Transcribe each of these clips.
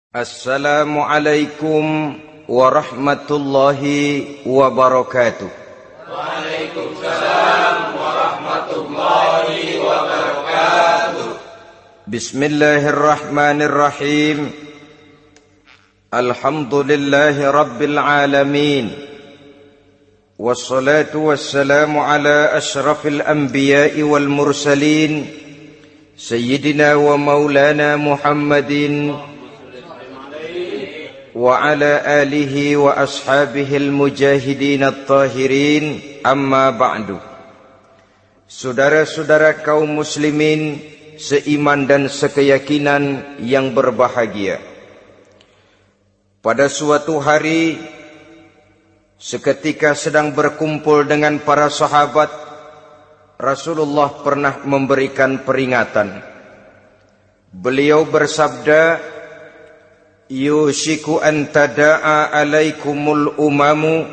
Assalamualaikum warahmatullahi wabarakatuh. Waalaikumsalam warahmatullahi wabarakatuh. Bismillahirrahmanirrahim. Alhamdulillahi rabbil alamin. Wassalatu wassalamu ala ashrafil anbiya'i wal mursalin, Sayyidina wa maulana Muhammadin wa ala alihi wa ashabihil mujahidin at-tahirin, amma ba'du. Saudara-saudara kaum muslimin seiman dan sekeyakinan yang berbahagia, pada suatu hari seketika sedang berkumpul dengan para sahabat, Rasulullah pernah memberikan peringatan. Beliau bersabda, yushiku an tada'a alaikumul umamu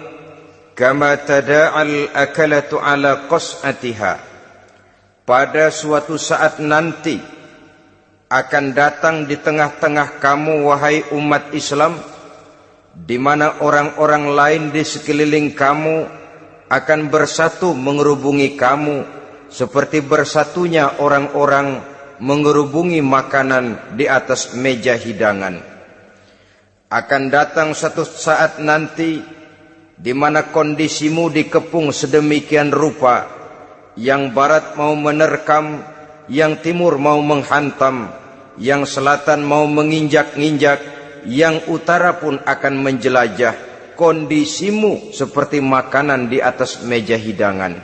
kama tada'al akalatu ala qas'atiha. Pada suatu saat nanti akan datang di tengah-tengah kamu, wahai umat Islam, di mana orang-orang lain di sekeliling kamu akan bersatu mengerubungi kamu seperti bersatunya orang-orang mengerubungi makanan di atas meja hidangan. Akan datang satu saat nanti di mana kondisimu dikepung sedemikian rupa, yang barat mau menerkam, yang timur mau menghantam, yang selatan mau menginjak-injak, yang utara pun akan menjelajah. Kondisimu seperti makanan di atas meja hidangan.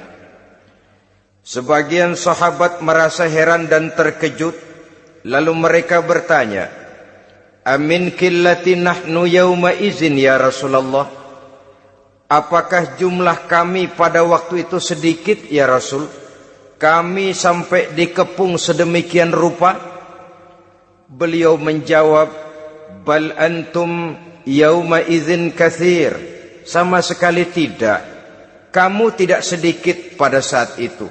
Sebagian sahabat merasa heran dan terkejut, lalu mereka bertanya, amin qillati nahnu yawma izin ya Rasulullah? Apakah jumlah kami pada waktu itu sedikit ya Rasul? Kami sampai dikepung sedemikian rupa? Beliau menjawab, bal antum yawma izin katsir. Sama sekali tidak. Kamu tidak sedikit pada saat itu.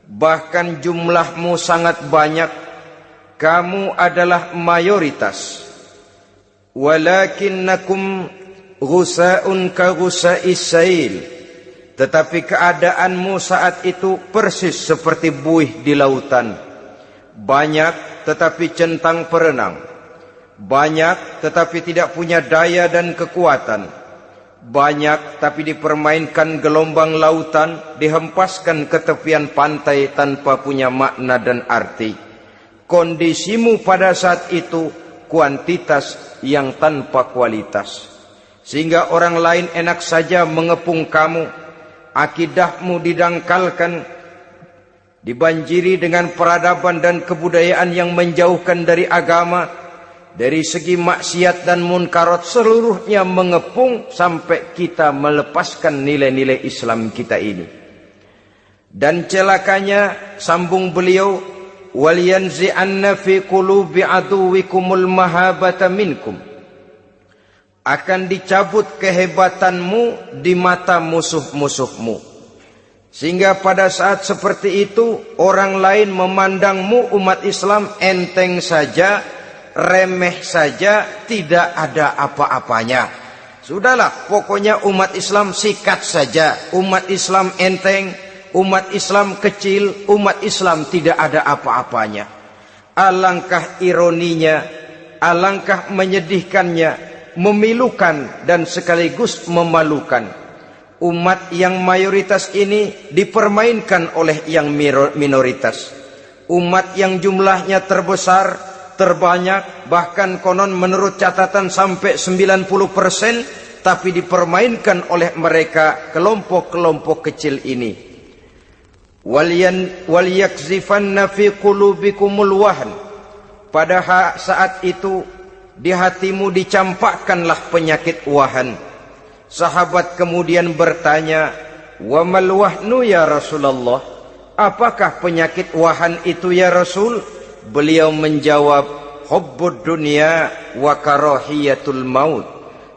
Bahkan jumlahmu sangat banyak. Kamu adalah mayoritas. Walakinnakum ghusa'un ka ghusa'is sail. Tetapi keadaanmu saat itu persis seperti buih di lautan. Banyak tetapi centang perenang. Banyak tetapi tidak punya daya dan kekuatan. Banyak tapi dipermainkan gelombang lautan, dihempaskan ke tepian pantai tanpa punya makna dan arti. Kondisimu pada saat itu kuantitas yang tanpa kualitas, sehingga orang lain enak saja mengepung kamu. Akidahmu didangkalkan, dibanjiri dengan peradaban dan kebudayaan yang menjauhkan dari agama. Dari segi maksiat dan munkarat seluruhnya mengepung sampai kita melepaskan nilai-nilai Islam kita ini. Dan celakanya, sambung beliau, waliyanzi'anna fi qulubi aduwikumul mahabata minkum. Akan dicabut kehebatanmu di mata musuh-musuhmu, sehingga pada saat seperti itu orang lain memandangmu umat Islam enteng saja, remeh saja, tidak ada apa-apanya. Sudahlah, pokoknya umat Islam sikat saja. Umat Islam enteng, umat Islam kecil, umat Islam tidak ada apa-apanya. Alangkah ironinya, alangkah menyedihkannya, memilukan dan sekaligus memalukan. Umat yang mayoritas ini dipermainkan oleh yang minoritas. Umat yang jumlahnya terbesar, terbanyak, bahkan konon menurut catatan sampai 90%, tapi dipermainkan oleh mereka kelompok-kelompok kecil ini. Waliyakzifanna fi qulubikumul wahn. Pada saat itu di hatimu dicampakkanlah penyakit wahan. Sahabat kemudian bertanya, wa mal wahnu ya Rasulullah? Apakah penyakit wahan itu ya Rasul? Beliau menjawab, hubbud dunya wa karahiyatul maut.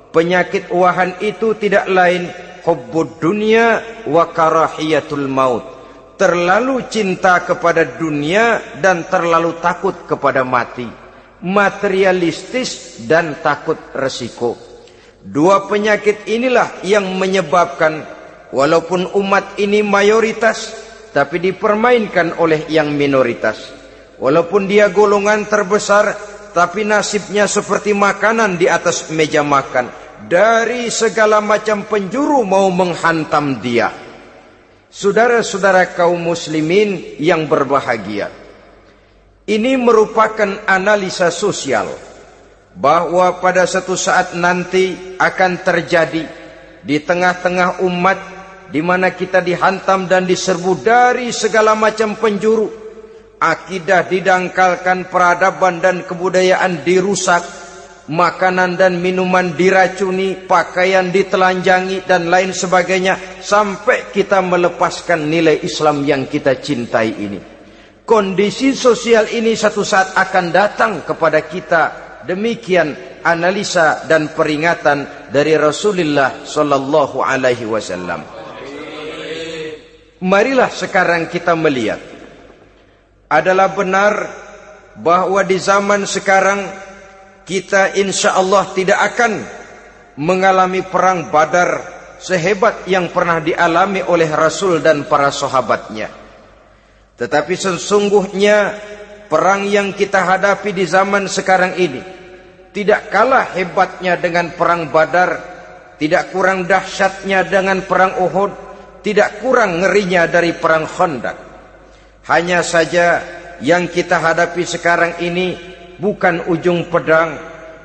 Penyakit wahan itu tidak lain hubbud dunya wa karahiyatul maut. Terlalu cinta kepada dunia dan terlalu takut kepada mati. materialistis dan takut resiko. Dua penyakit inilah yang menyebabkan walaupun umat ini mayoritas, tapi dipermainkan oleh yang minoritas. Walaupun dia golongan terbesar, tapi nasibnya seperti makanan di atas meja makan. Dari segala macam penjuru mau menghantam dia. Saudara-saudara kaum muslimin yang berbahagia, ini merupakan analisa sosial bahwa pada satu saat nanti akan terjadi di tengah-tengah umat di mana kita dihantam dan diserbu dari segala macam penjuru. Akidah didangkalkan, peradaban dan kebudayaan dirusak, makanan dan minuman diracuni, pakaian ditelanjangi dan lain sebagainya, sampai kita melepaskan nilai Islam yang kita cintai ini. Kondisi sosial ini satu saat akan datang kepada kita. Demikian analisa dan peringatan dari Rasulullah sallallahu alaihi wasallam. Marilah sekarang kita melihat, adalah benar bahwa di zaman sekarang kita insya Allah tidak akan mengalami perang Badar sehebat yang pernah dialami oleh Rasul dan para sahabatnya. Tetapi sesungguhnya perang yang kita hadapi di zaman sekarang ini tidak kalah hebatnya dengan perang Badar, tidak kurang dahsyatnya dengan perang Uhud, tidak kurang ngerinya dari perang Khandaq. Hanya saja yang kita hadapi sekarang ini bukan ujung pedang,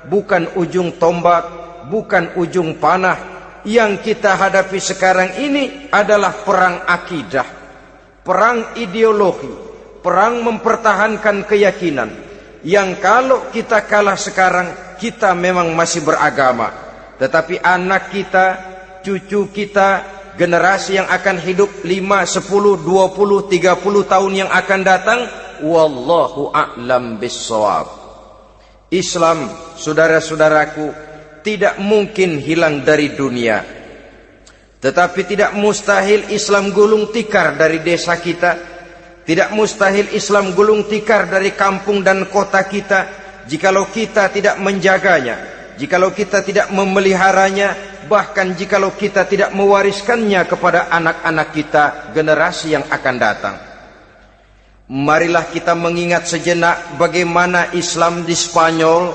bukan ujung tombak, bukan ujung panah. Yang kita hadapi sekarang ini adalah perang akidah, perang ideologi, perang mempertahankan keyakinan. Yang kalau kita kalah sekarang, kita memang masih beragama. Tetapi anak kita, cucu kita, generasi yang akan hidup 5, 10, 20, 30 tahun yang akan datang, wallahu a'lam bissawab. Islam, saudara-saudaraku, tidak mungkin hilang dari dunia. Tetapi tidak mustahil Islam gulung tikar dari desa kita. Tidak mustahil Islam gulung tikar dari kampung dan kota kita, jikalau kita tidak menjaganya, jikalau kita tidak memeliharanya, bahkan jikalau kita tidak mewariskannya kepada anak-anak kita, generasi yang akan datang. Marilah kita mengingat sejenak bagaimana Islam di Spanyol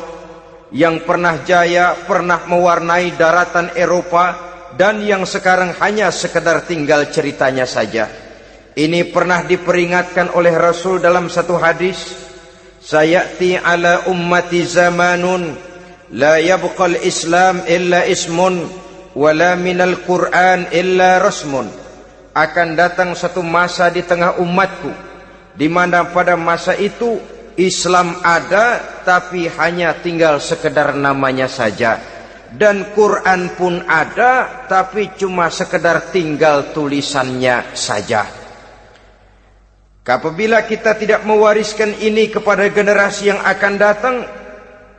yang pernah jaya, pernah mewarnai daratan Eropa, dan yang sekarang hanya sekedar tinggal ceritanya saja. Ini pernah diperingatkan oleh Rasul dalam satu hadis, sayati ala ummati zamanun la yabqal Islam illa ismun wala minal Qur'an illa rasmun. Akan datang satu masa di tengah umatku di mana pada masa itu Islam ada tapi hanya tinggal sekedar namanya saja, dan Quran pun ada tapi cuma sekedar tinggal tulisannya saja. Apabila kita tidak mewariskan ini kepada generasi yang akan datang,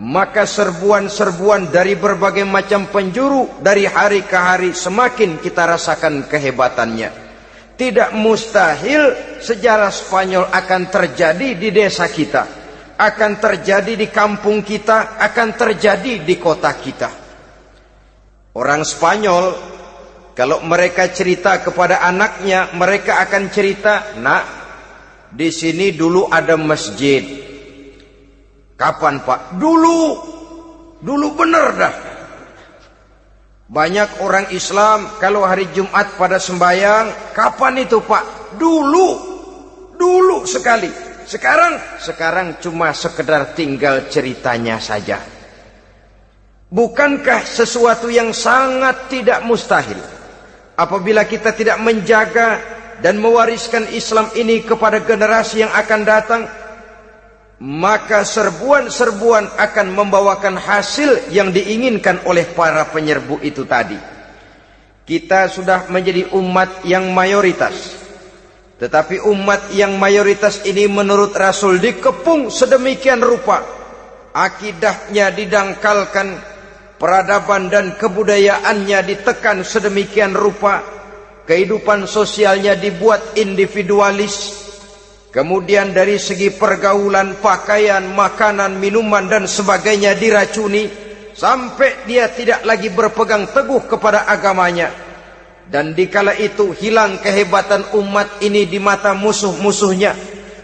maka serbuan-serbuan dari berbagai macam penjuru dari hari ke hari semakin kita rasakan kehebatannya. Tidak mustahil sejarah Spanyol akan terjadi di desa kita, akan terjadi di kampung kita, akan terjadi di kota kita. Orang Spanyol, kalau mereka cerita kepada anaknya, mereka akan cerita, nak, di sini dulu ada masjid. Kapan, Pak? Dulu bener dah. Banyak orang Islam kalau hari Jumat pada sembahyang, kapan itu, Pak? Dulu sekali. Sekarang cuma sekedar tinggal ceritanya saja. Bukankah sesuatu yang sangat tidak mustahil apabila kita tidak menjaga dan mewariskan Islam ini kepada generasi yang akan datang, maka serbuan-serbuan akan membawakan hasil yang diinginkan oleh para penyerbu itu tadi. Kita sudah menjadi umat yang mayoritas, tetapi umat yang mayoritas ini menurut Rasul dikepung sedemikian rupa, akidahnya didangkalkan, peradaban dan kebudayaannya ditekan sedemikian rupa, kehidupan sosialnya dibuat individualis. Kemudian dari segi pergaulan, pakaian, makanan, minuman dan sebagainya diracuni sampai dia tidak lagi berpegang teguh kepada agamanya. Dan dikala itu hilang kehebatan umat ini di mata musuh-musuhnya.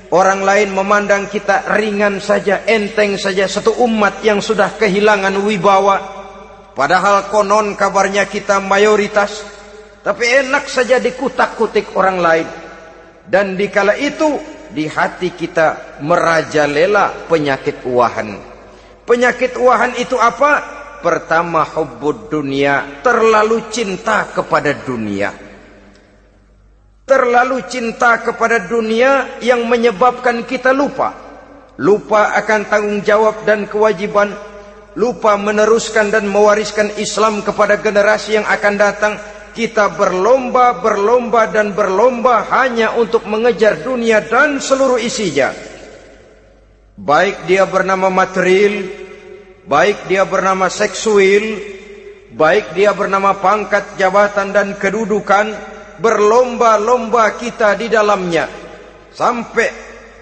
Orang lain memandang kita ringan saja, enteng saja, satu umat yang sudah kehilangan wibawa. Padahal konon kabarnya kita mayoritas, tapi enak saja dikutak-kutik orang lain. Dan dikala itu di hati kita merajalela penyakit uahan. Penyakit uahan itu apa? Pertama, hubbud dunia, terlalu cinta kepada dunia. Terlalu cinta kepada dunia yang menyebabkan kita lupa. Lupa akan tanggung jawab dan kewajiban. Lupa meneruskan dan mewariskan Islam kepada generasi yang akan datang. Kita berlomba dan berlomba hanya untuk mengejar dunia dan seluruh isinya. Baik dia bernama material, baik dia bernama seksual, baik dia bernama pangkat, jabatan dan kedudukan, berlomba-lomba kita di dalamnya. Sampai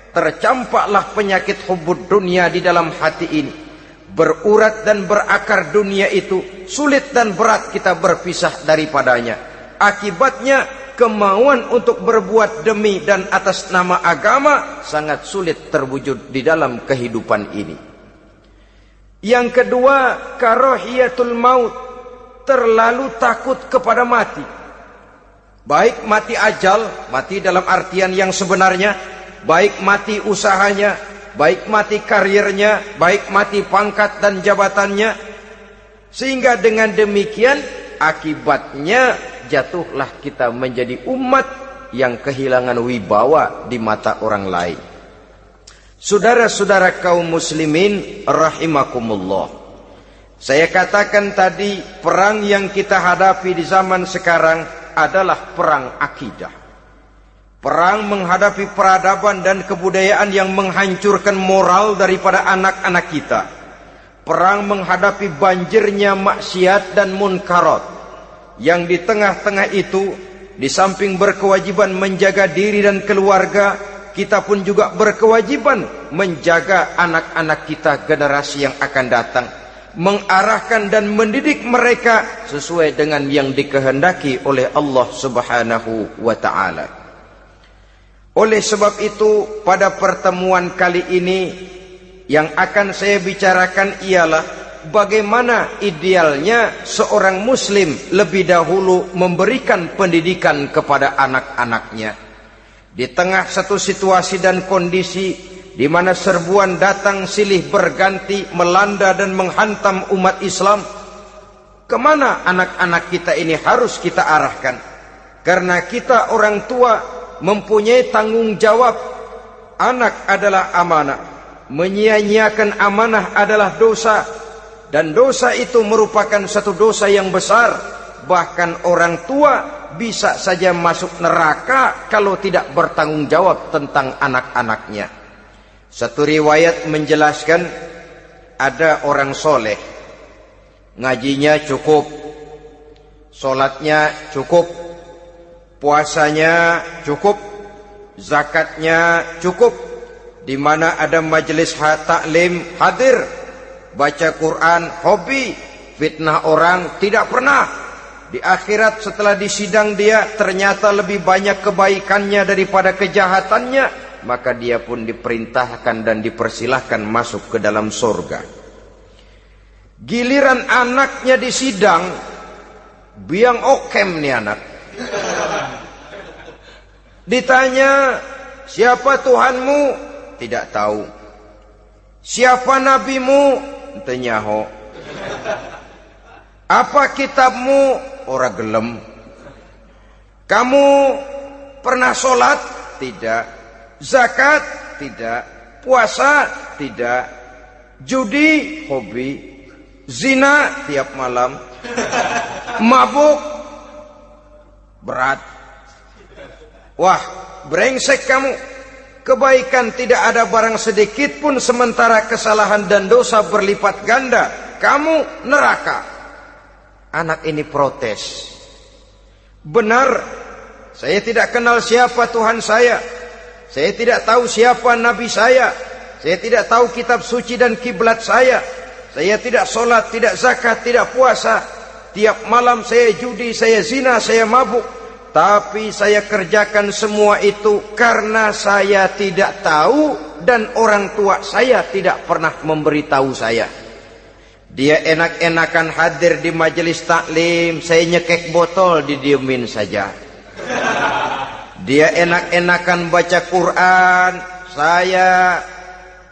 tercampaklah penyakit hubbud dunia di dalam hati ini. Berurat dan berakar dunia itu, sulit dan berat kita berpisah daripadanya. Akibatnya kemauan untuk berbuat demi dan atas nama agama sangat sulit terwujud di dalam kehidupan ini. Yang kedua, karahiyatul maut, terlalu takut kepada mati. Baik mati ajal, mati dalam artian yang sebenarnya, baik mati usahanya, baik mati karirnya, baik mati pangkat dan jabatannya. Sehingga dengan demikian akibatnya jatuhlah kita menjadi umat yang kehilangan wibawa di mata orang lain. Saudara-saudara kaum muslimin rahimakumullah, saya katakan tadi, perang yang kita hadapi di zaman sekarang adalah perang akidah. Perang menghadapi peradaban dan kebudayaan yang menghancurkan moral daripada anak-anak kita. Perang menghadapi banjirnya maksiat dan munkarat. Yang di tengah-tengah itu, di samping berkewajiban menjaga diri dan keluarga, kita pun juga berkewajiban menjaga anak-anak kita, generasi yang akan datang. Mengarahkan dan mendidik mereka sesuai dengan yang dikehendaki oleh Allah Subhanahu wa ta'ala. Oleh sebab itu, pada pertemuan kali ini yang akan saya bicarakan ialah bagaimana idealnya seorang muslim lebih dahulu memberikan pendidikan kepada anak-anaknya. Di tengah satu situasi dan kondisi di mana serbuan datang silih berganti melanda dan menghantam umat Islam, kemana anak-anak kita ini harus kita arahkan? Karena kita orang tua mempunyai tanggung jawab. Anak adalah amanah. Menyia-nyiakan amanah adalah dosa. Dan dosa itu merupakan satu dosa yang besar. Bahkan orang tua bisa saja masuk neraka kalau tidak bertanggung jawab tentang anak-anaknya. Satu riwayat menjelaskan ada orang soleh, ngajinya cukup, sholatnya cukup, puasanya cukup, zakatnya cukup, di mana ada majelis taklim hadir, baca Quran hobi, fitnah orang tidak pernah. Di akhirat setelah disidang dia ternyata lebih banyak kebaikannya daripada kejahatannya, maka dia pun diperintahkan dan dipersilahkan masuk ke dalam surga. Giliran anaknya disidang, biang okem nih anak. Ditanya, siapa Tuhanmu? Tidak tahu. Siapa nabimu? Tenyaho. Apa kitabmu? Ora gelem. Kamu pernah sholat? Tidak. Zakat? Tidak. Puasa? Tidak. Judi? Hobi. Zina? Tiap malam. Mabuk? Berat. Wah, brengsek kamu. Kebaikan tidak ada barang sedikit pun, sementara kesalahan dan dosa berlipat ganda. Kamu neraka. Anak ini protes. Benar, saya tidak kenal siapa Tuhan saya. Saya tidak tahu siapa nabi saya. Saya tidak tahu kitab suci dan kiblat saya. Saya tidak sholat, tidak zakat, tidak puasa. Tiap malam saya judi, saya zina, saya mabuk. Tapi saya kerjakan semua itu karena saya tidak tahu dan orang tua saya tidak pernah memberitahu saya. Dia enak-enakan hadir di majelis taklim, saya nyekek botol, didiemin saja. Dia enak-enakan baca Quran, saya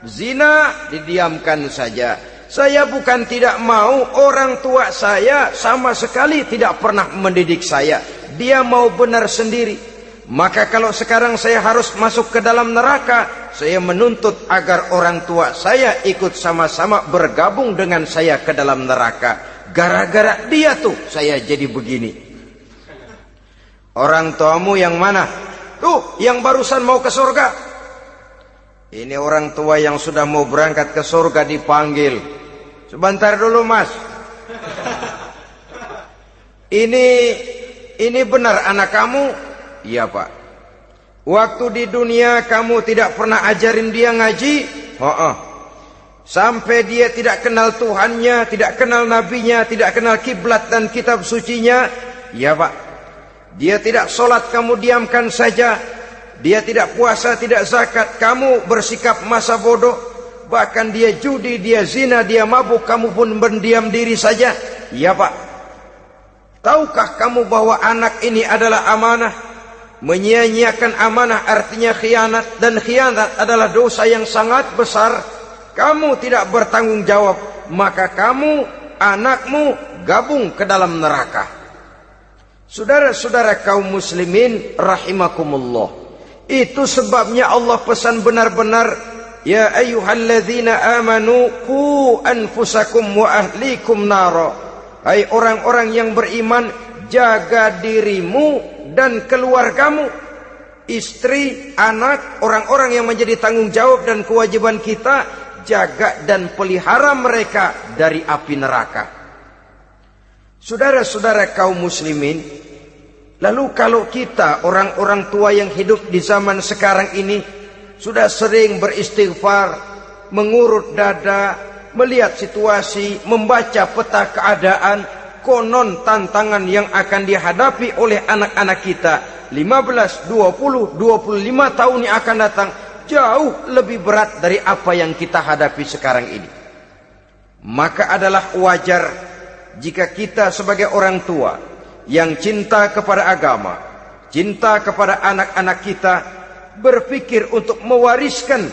zina, didiamkan saja. Saya bukan tidak mau, orang tua saya sama sekali tidak pernah mendidik saya. Dia mau benar sendiri. Maka kalau sekarang saya harus masuk ke dalam neraka, saya menuntut agar orang tua saya ikut sama-sama bergabung dengan saya ke dalam neraka. Gara-gara dia tuh saya jadi begini. Orang tuamu yang mana? Tuh, yang barusan mau ke surga. Ini orang tua yang sudah mau berangkat ke surga dipanggil. Sebentar dulu, Mas. Ini benar anak kamu? Iya, Pak. Waktu di dunia kamu tidak pernah ajarin dia ngaji? Sampai dia tidak kenal Tuhannya, tidak kenal nabinya, tidak kenal kiblat dan kitab sucinya? Iya, Pak. Dia tidak sholat, kamu diamkan saja. Dia tidak puasa, tidak zakat, kamu bersikap masa bodoh. Bahkan dia judi, dia zina, dia mabuk, kamu pun berdiam diri saja. Iya, Pak. Tahukah kamu bahwa anak ini adalah amanah? Menyia-nyiakan amanah artinya khianat, dan khianat adalah dosa yang sangat besar. Kamu tidak bertanggung jawab, maka kamu, anakmu gabung ke dalam neraka. Saudara-saudara kaum muslimin rahimakumullah, itu sebabnya Allah pesan benar-benar, ya ayyuhalladzina amanu qu anfusakum wa ahlikum nara. Hai orang-orang yang beriman, jaga dirimu dan keluargamu, istri, anak, orang-orang yang menjadi tanggung jawab dan kewajiban kita, jaga dan pelihara mereka dari api neraka. Saudara-saudara kaum muslimin, lalu kalau kita orang-orang tua yang hidup di zaman sekarang ini sudah sering beristighfar, mengurut dada, melihat situasi, membaca peta keadaan, konon tantangan yang akan dihadapi oleh anak-anak kita 15, 20, 25 tahun yang akan datang jauh lebih berat dari apa yang kita hadapi sekarang ini. Maka adalah wajar jika kita sebagai orang tua yang cinta kepada agama, cinta kepada anak-anak kita, berpikir untuk mewariskan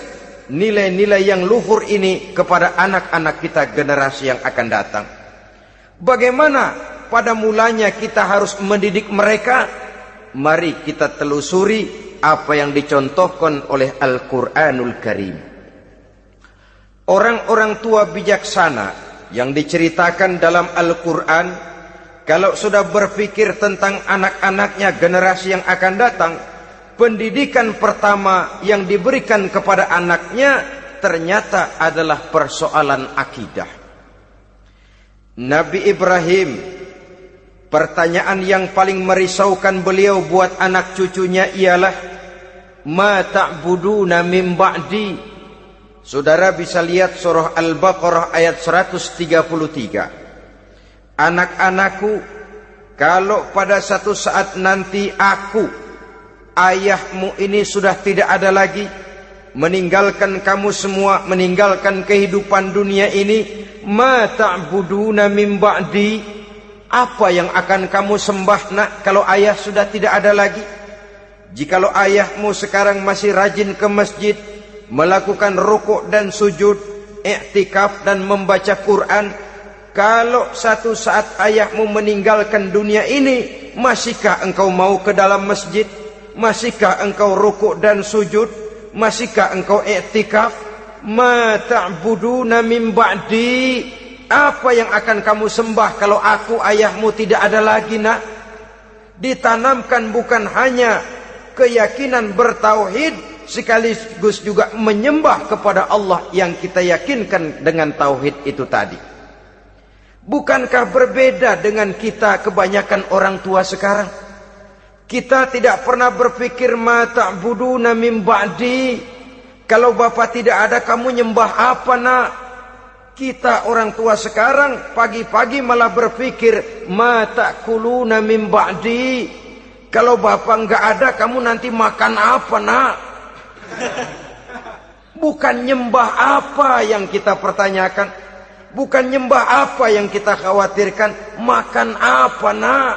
nilai-nilai yang luhur ini kepada anak-anak kita generasi yang akan datang. Bagaimana pada mulanya kita harus mendidik mereka? Mari kita telusuri apa yang dicontohkan oleh Al-Quranul Karim. Orang-orang tua bijaksana yang diceritakan dalam Al-Quran, kalau sudah berpikir tentang anak-anaknya generasi yang akan datang, pendidikan pertama yang diberikan kepada anaknya ternyata adalah persoalan akidah. Nabi Ibrahim, pertanyaan yang paling merisaukan beliau buat anak cucunya ialah, ma ta'buduna min ba'di. Saudara bisa lihat surah Al-Baqarah ayat 133. Anak-anakku, kalau pada satu saat nanti aku, ayahmu ini sudah tidak ada lagi, meninggalkan kamu semua, meninggalkan kehidupan dunia ini, ma ta'buduna min ba'di, apa yang akan kamu sembah nak kalau ayah sudah tidak ada lagi? Jikalau ayahmu sekarang masih rajin ke masjid, melakukan rukuk dan sujud, i'tikaf dan membaca Quran, kalau satu saat ayahmu meninggalkan dunia ini, masihkah engkau mau ke dalam masjid? Masihkah engkau rukuk dan sujud? Masihkah engkau i'tikaf? Ma ta'buduna min ba'di, apa yang akan kamu sembah kalau aku ayahmu tidak ada lagi nak? Ditanamkan bukan hanya keyakinan bertauhid, sekaligus juga menyembah kepada Allah yang kita yakinkan dengan tauhid itu tadi. Bukankah berbeda dengan kita kebanyakan orang tua sekarang? Kita tidak pernah berpikir ma ta'buduna min ba'di. Kalau bapak tidak ada, kamu nyembah apa nak? Kita orang tua sekarang pagi-pagi malah berpikir ma ta'kuluna min ba'di. Kalau bapak enggak ada, kamu nanti makan apa nak? Bukan nyembah apa yang kita pertanyakan, bukan nyembah apa yang kita khawatirkan, makan apa nak?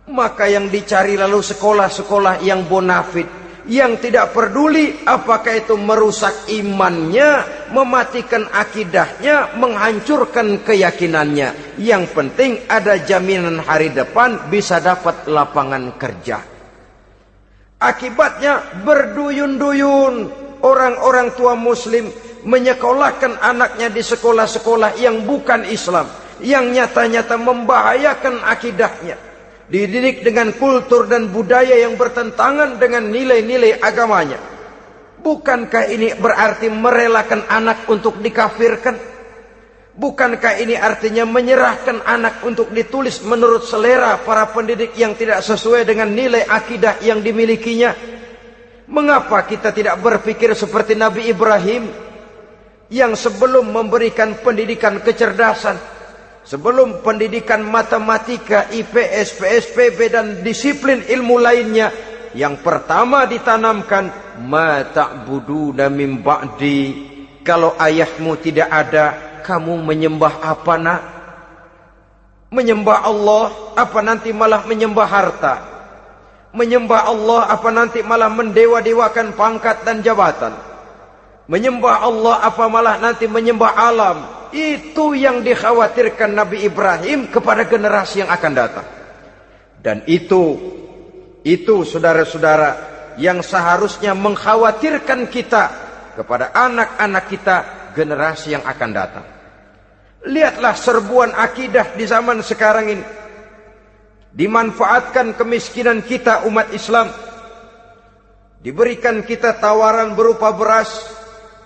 Maka yang dicari lalu sekolah-sekolah yang bonafit, yang tidak peduli apakah itu merusak imannya, mematikan akidahnya, menghancurkan keyakinannya. Yang penting ada jaminan hari depan bisa dapat lapangan kerja. Akibatnya berduyun-duyun orang-orang tua muslim menyekolahkan anaknya di sekolah-sekolah yang bukan Islam, yang nyata-nyata membahayakan akidahnya. Dididik dengan kultur dan budaya yang bertentangan dengan nilai-nilai agamanya. Bukankah ini berarti merelakan anak untuk dikafirkan? Bukankah ini artinya menyerahkan anak untuk ditulis menurut selera para pendidik yang tidak sesuai dengan nilai akidah yang dimilikinya? Mengapa kita tidak berpikir seperti Nabi Ibrahim, yang sebelum memberikan pendidikan kecerdasan, sebelum pendidikan matematika, IPS, PSPB dan disiplin ilmu lainnya, yang pertama ditanamkan ma ta'buduna min ba'di. Kalau ayahmu tidak ada, kamu menyembah apa nak? Menyembah Allah apa nanti malah menyembah harta? Menyembah Allah apa nanti malah mendewa-dewakan pangkat dan jabatan? Menyembah Allah apa malah nanti menyembah alam? Itu yang dikhawatirkan Nabi Ibrahim kepada generasi yang akan datang. Dan itu saudara-saudara yang seharusnya mengkhawatirkan kita kepada anak-anak kita, generasi yang akan datang. Lihatlah serbuan akidah di zaman sekarang ini. Dimanfaatkan kemiskinan kita umat Islam. Diberikan kita tawaran berupa beras,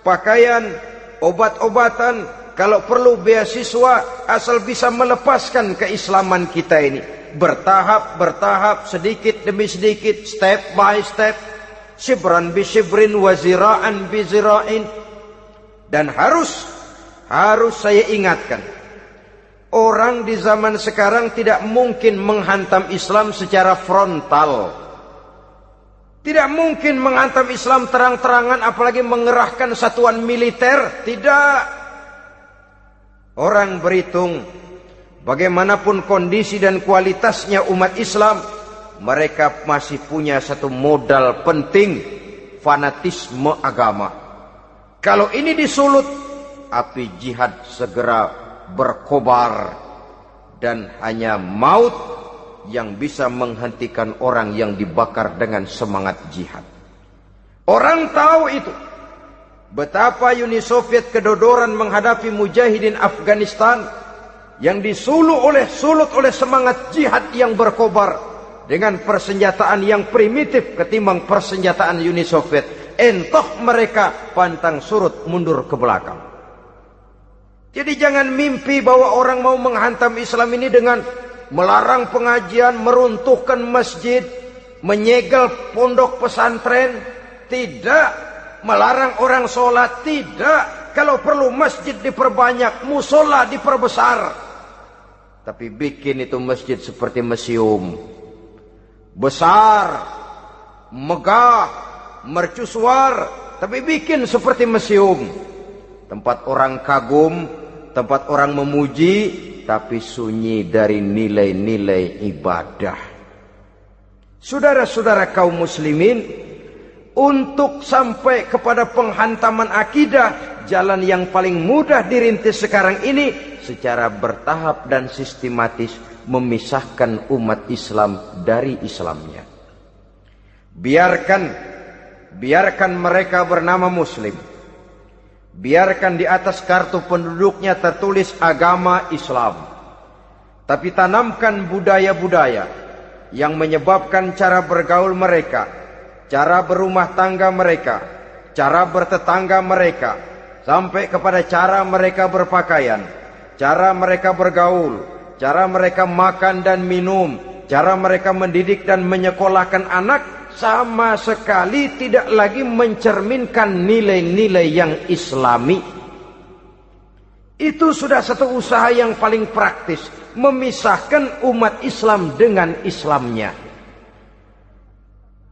pakaian, obat-obatan, kalau perlu beasiswa, asal bisa melepaskan keislaman kita ini. Bertahap, sedikit demi sedikit, step by step, shibran bi shibrin wa zira'an bi zira'in. Dan harus saya ingatkan, orang di zaman sekarang tidak mungkin menghantam Islam secara frontal. Tidak mungkin menghantam Islam terang-terangan, apalagi mengerahkan satuan militer. Tidak. Orang berhitung bagaimanapun kondisi dan kualitasnya umat Islam, mereka masih punya satu modal penting, fanatisme agama. Kalau ini disulut, api jihad segera berkobar, dan hanya maut yang bisa menghentikan orang yang dibakar dengan semangat jihad. Orang tahu itu. Betapa Uni Soviet kedodoran menghadapi mujahidin Afghanistan yang disulut oleh semangat jihad yang berkobar dengan persenjataan yang primitif ketimbang persenjataan Uni Soviet. Entah mereka pantang surut mundur ke belakang. Jadi jangan mimpi bahwa orang mau menghantam Islam ini dengan melarang pengajian, meruntuhkan masjid, menyegel pondok pesantren. Tidak. Melarang orang sholat. Tidak. Kalau perlu masjid diperbanyak, musola diperbesar. Tapi bikin itu masjid seperti museum. Besar, megah, mercusuar, tapi bikin seperti museum. Tempat orang kagum, tempat orang memuji, tapi sunyi dari nilai-nilai ibadah. Saudara-saudara kaum muslimin, untuk sampai kepada penghantaman akidah, jalan yang paling mudah dirintis sekarang ini secara bertahap dan sistematis, memisahkan umat Islam dari Islamnya. Biarkan mereka bernama Muslim. Biarkan di atas kartu penduduknya tertulis agama Islam. Tapi tanamkan budaya-budaya yang menyebabkan cara bergaul mereka, cara berumah tangga mereka, cara bertetangga mereka, sampai kepada cara mereka berpakaian, cara mereka bergaul, cara mereka makan dan minum, cara mereka mendidik dan menyekolahkan anak sama sekali tidak lagi mencerminkan nilai-nilai yang islami. Itu sudah satu usaha yang paling praktis, memisahkan umat Islam dengan Islamnya.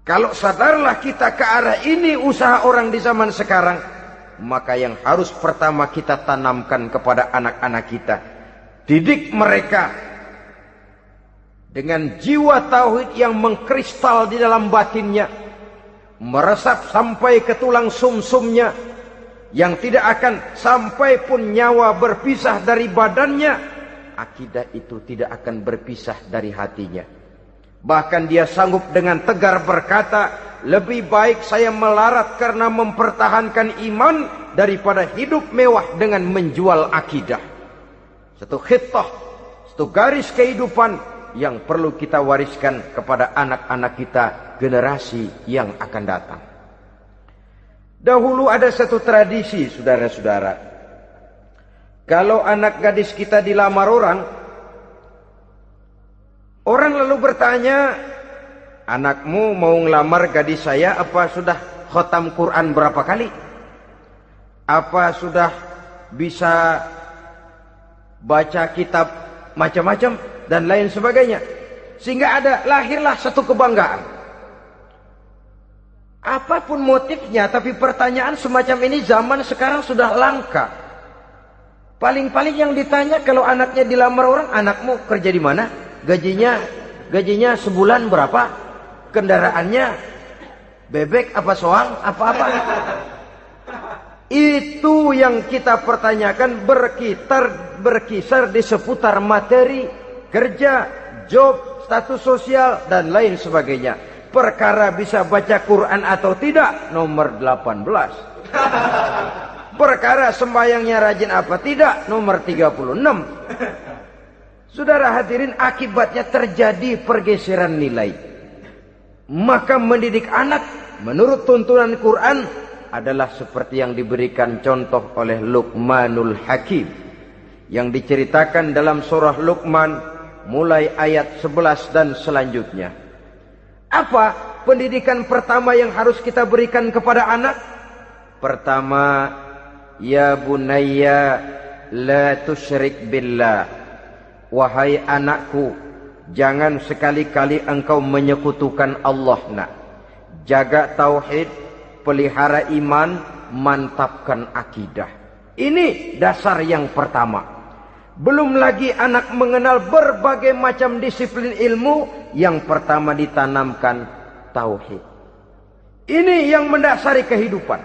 Kalau sadarlah kita ke arah ini usaha orang di zaman sekarang, maka yang harus pertama kita tanamkan kepada anak-anak kita, didik mereka dengan jiwa tauhid yang mengkristal di dalam batinnya, meresap sampai ke tulang sumsumnya, yang tidak akan sampai pun nyawa berpisah dari badannya, akidah itu tidak akan berpisah dari hatinya. Bahkan dia sanggup dengan tegar berkata, lebih baik saya melarat karena mempertahankan iman daripada hidup mewah dengan menjual akidah. Satu khittah, satu garis kehidupan yang perlu kita wariskan kepada anak-anak kita, generasi yang akan datang. Dahulu ada satu tradisi, saudara-saudara. Kalau anak gadis kita dilamar orang, orang lalu bertanya, anakmu mau ngelamar gadis saya, apa sudah khotam Quran berapa kali? Apa sudah bisa baca kitab macam-macam dan lain sebagainya? Sehingga lahirlah satu kebanggaan. Apapun motifnya, tapi pertanyaan semacam ini zaman sekarang sudah langka. Paling-paling yang ditanya kalau anaknya dilamar orang, anakmu kerja di mana? Gajinya sebulan berapa? Kendaraannya bebek apa soang? Apa-apa? Itu yang kita pertanyakan, berkisar di seputar materi, kerja, job, status sosial, dan lain sebagainya. Perkara bisa baca Quran atau tidak, nomor 18. Perkara sembahyangnya rajin apa tidak, nomor 36. Saudara hadirin, akibatnya terjadi pergeseran nilai. Maka mendidik anak menurut tuntunan Quran adalah seperti yang diberikan contoh oleh Luqmanul Hakim, yang diceritakan dalam surah Luqman mulai ayat 11 dan selanjutnya. Apa pendidikan pertama yang harus kita berikan kepada anak? Pertama, ya bunayya la tusyrik billah. Wahai anakku, jangan sekali-kali engkau menyekutukan Allah. Nak, jaga tauhid, pelihara iman, mantapkan akidah. Ini dasar yang pertama. Belum lagi anak mengenal berbagai macam disiplin ilmu, yang pertama ditanamkan tauhid. Ini yang mendasari kehidupan.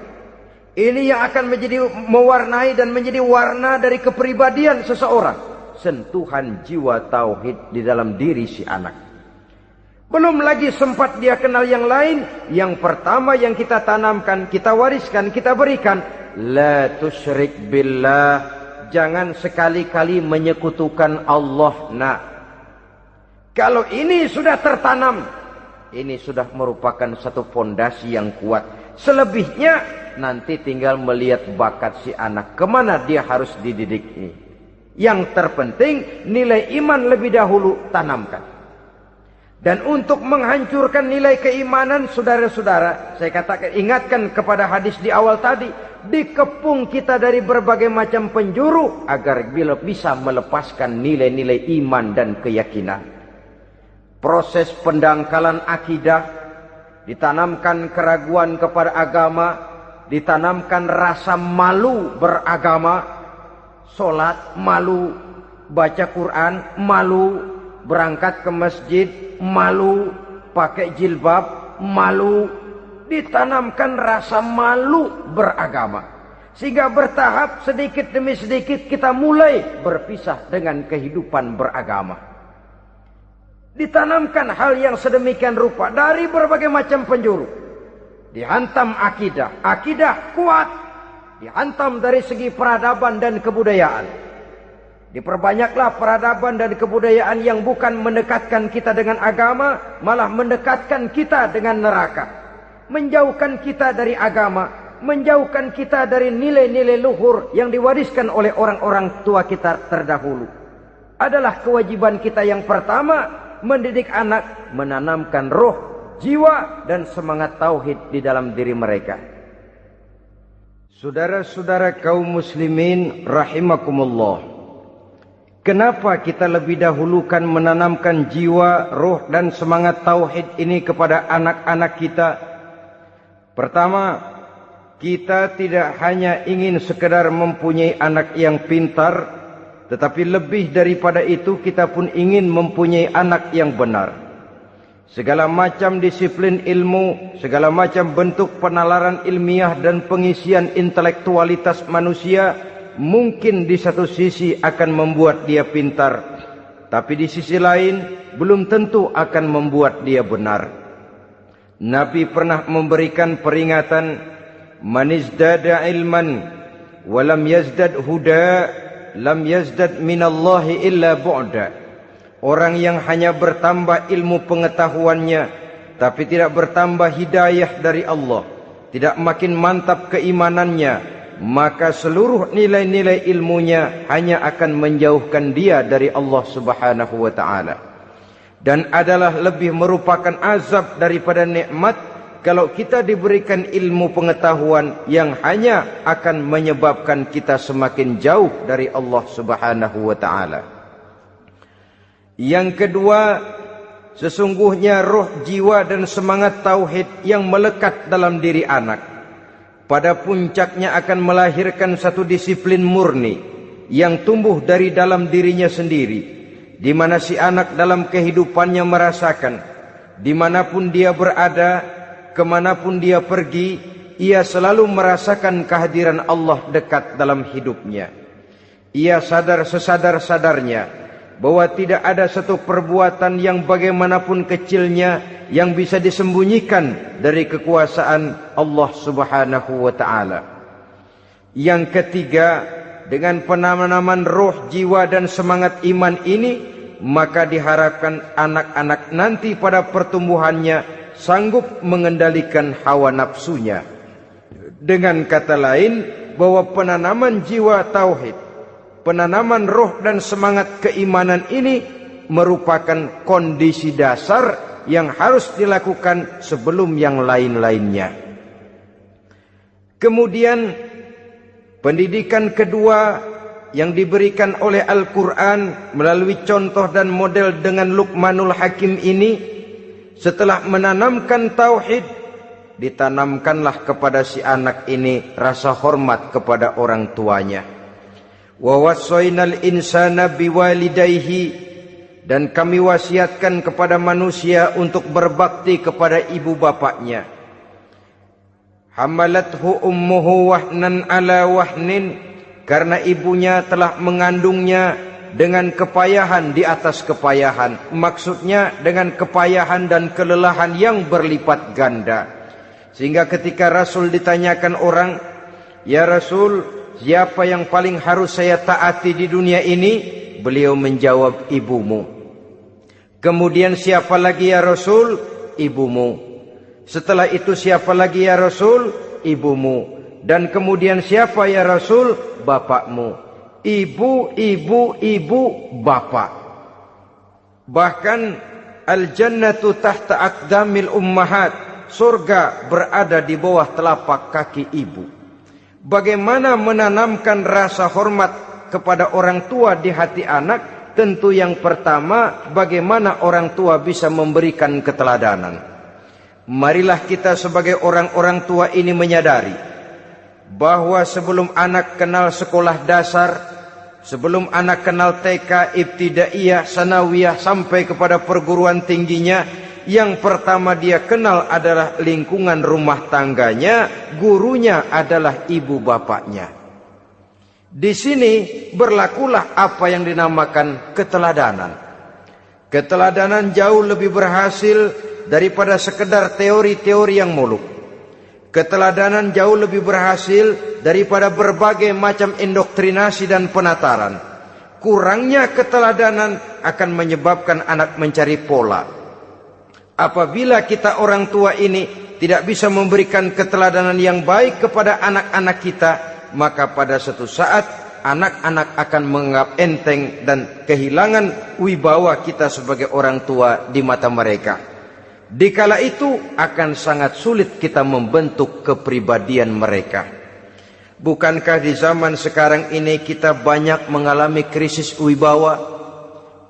Ini yang akan menjadi mewarnai dan menjadi warna dari kepribadian seseorang. Sentuhan jiwa tauhid di dalam diri si anak. Belum lagi sempat dia kenal yang lain. Yang pertama yang kita tanamkan, kita wariskan, kita berikan, la tusyrik billah. Jangan sekali-kali menyekutukan Allah. Nah, kalau ini sudah tertanam, ini sudah merupakan satu fondasi yang kuat. Selebihnya nanti tinggal melihat bakat si anak, kemana dia harus dididik ini. Yang terpenting nilai iman lebih dahulu tanamkan. Dan untuk menghancurkan nilai keimanan, saudara-saudara, saya katakan, ingatkan kepada hadis di awal tadi, dikepung kita dari berbagai macam penjuru agar bila bisa melepaskan nilai-nilai iman dan keyakinan. Proses pendangkalan akidah, ditanamkan keraguan kepada agama, ditanamkan rasa malu beragama, sholat malu, baca Quran malu, berangkat ke masjid malu, pakai jilbab malu. Ditanamkan rasa malu beragama, sehingga bertahap sedikit demi sedikit kita mulai berpisah dengan kehidupan beragama. Ditanamkan hal yang sedemikian rupa dari berbagai macam penjuru. Dihantam akidah, akidah kuat, dihantam dari segi peradaban dan kebudayaan. Diperbanyaklah peradaban dan kebudayaan yang bukan mendekatkan kita dengan agama, malah mendekatkan kita dengan neraka. Menjauhkan kita dari agama, menjauhkan kita dari nilai-nilai luhur yang diwariskan oleh orang-orang tua kita terdahulu. Adalah kewajiban kita yang pertama mendidik anak, menanamkan roh, jiwa dan semangat tauhid di dalam diri mereka. Saudara-saudara kaum muslimin rahimakumullah, kenapa kita lebih dahulukan menanamkan jiwa, roh dan semangat tauhid ini kepada anak-anak kita? Pertama, kita tidak hanya ingin sekedar mempunyai anak yang pintar, tetapi lebih daripada itu kita pun ingin mempunyai anak yang benar. Segala macam disiplin ilmu, segala macam bentuk penalaran ilmiah dan pengisian intelektualitas manusia mungkin di satu sisi akan membuat dia pintar, tapi di sisi lain belum tentu akan membuat dia benar. Nabi pernah memberikan peringatan, man izdada ilman walam yazdad huda lam yazdad minallahi illa bu'da. Orang yang hanya bertambah ilmu pengetahuannya tapi tidak bertambah hidayah dari Allah, tidak makin mantap keimanannya, maka seluruh nilai-nilai ilmunya hanya akan menjauhkan dia dari Allah Subhanahu wa taala. Dan adalah lebih merupakan azab daripada nikmat kalau kita diberikan ilmu pengetahuan yang hanya akan menyebabkan kita semakin jauh dari Allah Subhanahu wa taala. Yang kedua, sesungguhnya roh, jiwa dan semangat tauhid yang melekat dalam diri anak pada puncaknya akan melahirkan satu disiplin murni yang tumbuh dari dalam dirinya sendiri, di mana si anak dalam kehidupannya merasakan dimanapun dia berada, kemanapun dia pergi, ia selalu merasakan kehadiran Allah dekat dalam hidupnya. Ia sadar sesadar-sadarnya bahwa tidak ada satu perbuatan yang bagaimanapun kecilnya yang bisa disembunyikan dari kekuasaan Allah Subhanahu wa taala. Yang ketiga, dengan penanaman roh, jiwa dan semangat iman ini, maka diharapkan anak-anak nanti pada pertumbuhannya sanggup mengendalikan hawa nafsunya. Dengan kata lain, bahwa penanaman jiwa tauhid, penanaman roh dan semangat keimanan ini merupakan kondisi dasar yang harus dilakukan sebelum yang lain-lainnya. Kemudian pendidikan kedua yang diberikan oleh Al-Quran melalui contoh dan model dengan Luqmanul Hakim ini, setelah menanamkan tauhid, ditanamkanlah kepada si anak ini rasa hormat kepada orang tuanya. Wa wassaynal insana biwalidayhi, dan kami wasiatkan kepada manusia untuk berbakti kepada ibu bapaknya. Hamalathu ummuhu wahnan ala wahnin, karena ibunya telah mengandungnya dengan kepayahan di atas kepayahan. Maksudnya dengan kepayahan dan kelelahan yang berlipat ganda. Sehingga ketika Rasul ditanyakan orang, "Ya Rasul, siapa yang paling harus saya taati di dunia ini?" Beliau menjawab, "Ibumu." Kemudian, "Siapa lagi ya Rasul?" "Ibumu." Setelah itu, "Siapa lagi ya Rasul?" "Ibumu." Dan kemudian, "Siapa ya Rasul?" "Bapakmu." Ibu, ibu, ibu, bapak. Bahkan al-jannatu tahta aqdamil ummahat, surga berada di bawah telapak kaki ibu. Bagaimana menanamkan rasa hormat kepada orang tua di hati anak? Tentu yang pertama, bagaimana orang tua bisa memberikan keteladanan. Marilah kita sebagai orang-orang tua ini menyadari bahwa sebelum anak kenal sekolah dasar, sebelum anak kenal TK, ibtidaiyah, sanawiyah sampai kepada perguruan tingginya, yang pertama dia kenal adalah lingkungan rumah tangganya, gurunya adalah ibu bapaknya. Di sini berlakulah apa yang dinamakan keteladanan. Keteladanan jauh lebih berhasil daripada sekedar teori-teori yang muluk. Keteladanan jauh lebih berhasil daripada berbagai macam indoktrinasi dan penataran. Kurangnya keteladanan akan menyebabkan anak mencari pola. Apabila kita orang tua ini tidak bisa memberikan keteladanan yang baik kepada anak-anak kita, maka pada suatu saat anak-anak akan menganggap enteng dan kehilangan wibawa kita sebagai orang tua di mata mereka. Dikala itu akan sangat sulit kita membentuk kepribadian mereka. Bukankah di zaman sekarang ini kita banyak mengalami krisis wibawa,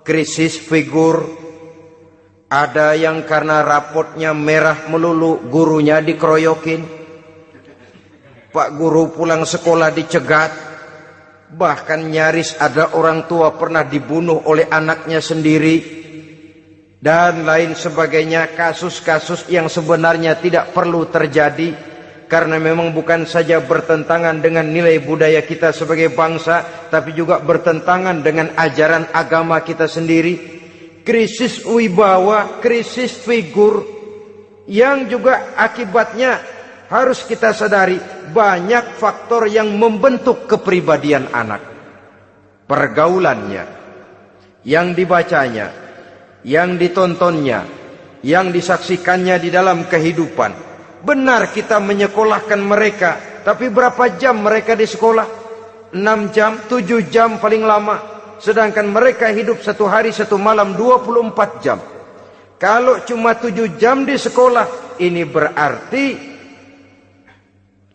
krisis figur? Ada yang karena rapotnya merah melulu gurunya dikeroyokin, Pak guru pulang sekolah dicegat, bahkan nyaris ada orang tua pernah dibunuh oleh anaknya sendiri, dan lain sebagainya. Kasus-kasus yang sebenarnya tidak perlu terjadi, karena memang bukan saja bertentangan dengan nilai budaya kita sebagai bangsa, tapi juga bertentangan dengan ajaran agama kita sendiri. Krisis wibawa, krisis figur, yang juga akibatnya harus kita sadari banyak faktor yang membentuk kepribadian anak. Pergaulannya, yang dibacanya, yang ditontonnya, yang disaksikannya di dalam kehidupan. Benar kita menyekolahkan mereka, tapi berapa jam mereka di sekolah? 6 jam, 7 jam paling lama. Sedangkan mereka hidup 1 hari 1 malam 24 jam. Kalau cuma 7 jam di sekolah, ini berarti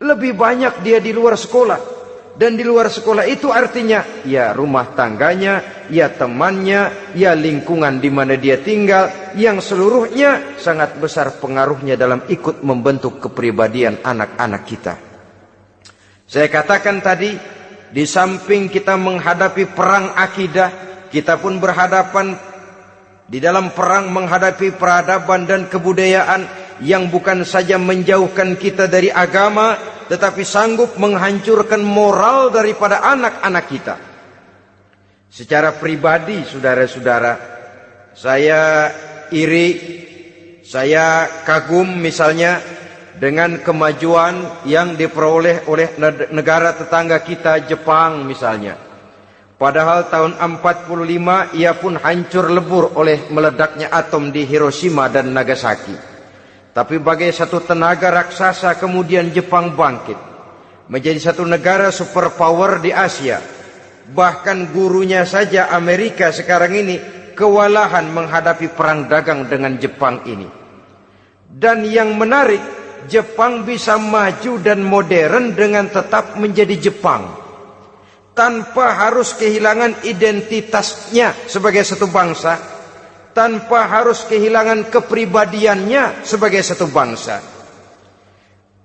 lebih banyak dia di luar sekolah. Dan di luar sekolah itu artinya ya rumah tangganya, ya temannya, ya lingkungan di mana dia tinggal, yang seluruhnya sangat besar pengaruhnya dalam ikut membentuk kepribadian anak-anak kita. Saya katakan tadi, di samping kita menghadapi perang akidah, kita pun berhadapan di dalam perang menghadapi peradaban dan kebudayaan yang bukan saja menjauhkan kita dari agama, tetapi sanggup menghancurkan moral daripada anak-anak kita. Secara pribadi, saudara-saudara, saya iri, saya kagum misalnya dengan kemajuan yang diperoleh oleh negara tetangga kita, Jepang misalnya. Padahal tahun 45 ia pun hancur lebur oleh meledaknya atom di Hiroshima dan Nagasaki. Tapi bagai satu tenaga raksasa kemudian Jepang bangkit menjadi satu negara superpower di Asia. Bahkan gurunya saja Amerika sekarang ini kewalahan menghadapi perang dagang dengan Jepang ini. Dan yang menarik, Jepang bisa maju dan modern dengan tetap menjadi Jepang, tanpa harus kehilangan identitasnya sebagai satu bangsa, tanpa harus kehilangan kepribadiannya sebagai satu bangsa.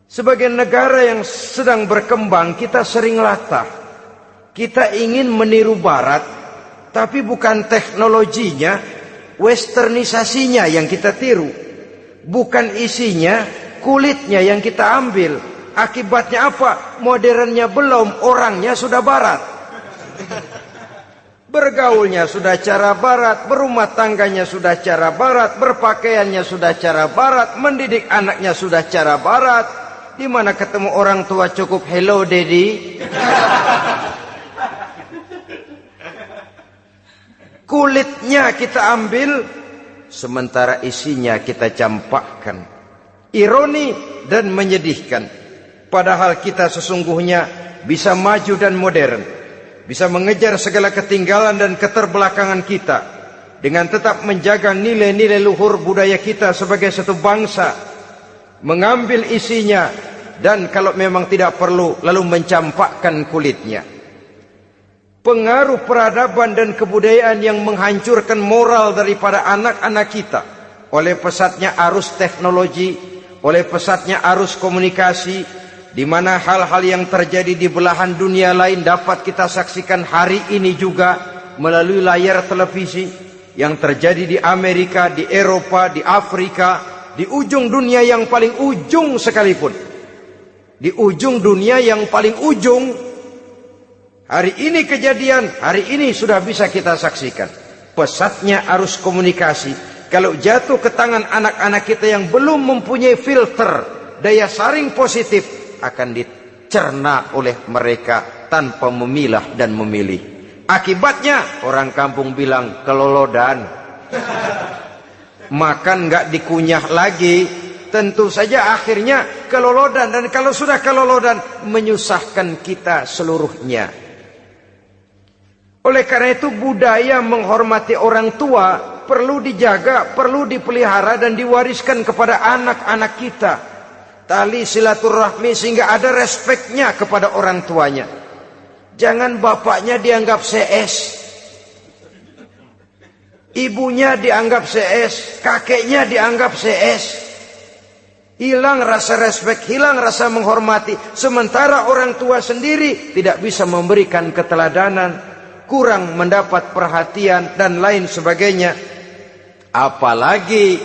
Sebagai negara yang sedang berkembang, kita sering latah. Kita ingin meniru Barat, tapi bukan teknologinya, westernisasinya yang kita tiru. Bukan isinya, kulitnya yang kita ambil. Akibatnya apa? Modernnya belum, orangnya sudah Barat. Bergaulnya sudah cara Barat, berumah tangganya sudah cara Barat, berpakaiannya sudah cara Barat, mendidik anaknya sudah cara Barat. Di mana ketemu orang tua cukup hello daddy. Kulitnya kita ambil, sementara isinya kita campakkan. Ironi dan menyedihkan. Padahal kita sesungguhnya bisa maju dan modern, bisa mengejar segala ketinggalan dan keterbelakangan kita, dengan tetap menjaga nilai-nilai luhur budaya kita sebagai satu bangsa, mengambil isinya, dan kalau memang tidak perlu, lalu mencampakkan kulitnya. Pengaruh peradaban dan kebudayaan yang menghancurkan moral daripada anak-anak kita, oleh pesatnya arus teknologi, oleh pesatnya arus komunikasi, di mana hal-hal yang terjadi di belahan dunia lain dapat kita saksikan hari ini juga melalui layar televisi, yang terjadi di Amerika, di Eropa, di Afrika, di ujung dunia yang paling ujung sekalipun. Di ujung dunia yang paling ujung, hari ini kejadian, hari ini sudah bisa kita saksikan. Pesatnya arus komunikasi, kalau jatuh ke tangan anak-anak kita yang belum mempunyai filter, daya saring positif, akan dicerna oleh mereka tanpa memilah dan memilih. Akibatnya orang kampung bilang kelolodan. Makan nggak dikunyah lagi, tentu saja akhirnya kelolodan. Dan kalau sudah kelolodan, menyusahkan kita seluruhnya. Oleh karena itu budaya menghormati orang tua perlu dijaga, perlu dipelihara dan diwariskan kepada anak-anak kita. Tali silaturahmi sehingga ada respeknya kepada orang tuanya. Jangan bapaknya dianggap CS, ibunya dianggap CS, kakeknya dianggap CS. Hilang rasa respek, hilang rasa menghormati. Sementara orang tua sendiri tidak bisa memberikan keteladanan, kurang mendapat perhatian dan lain sebagainya. Apalagi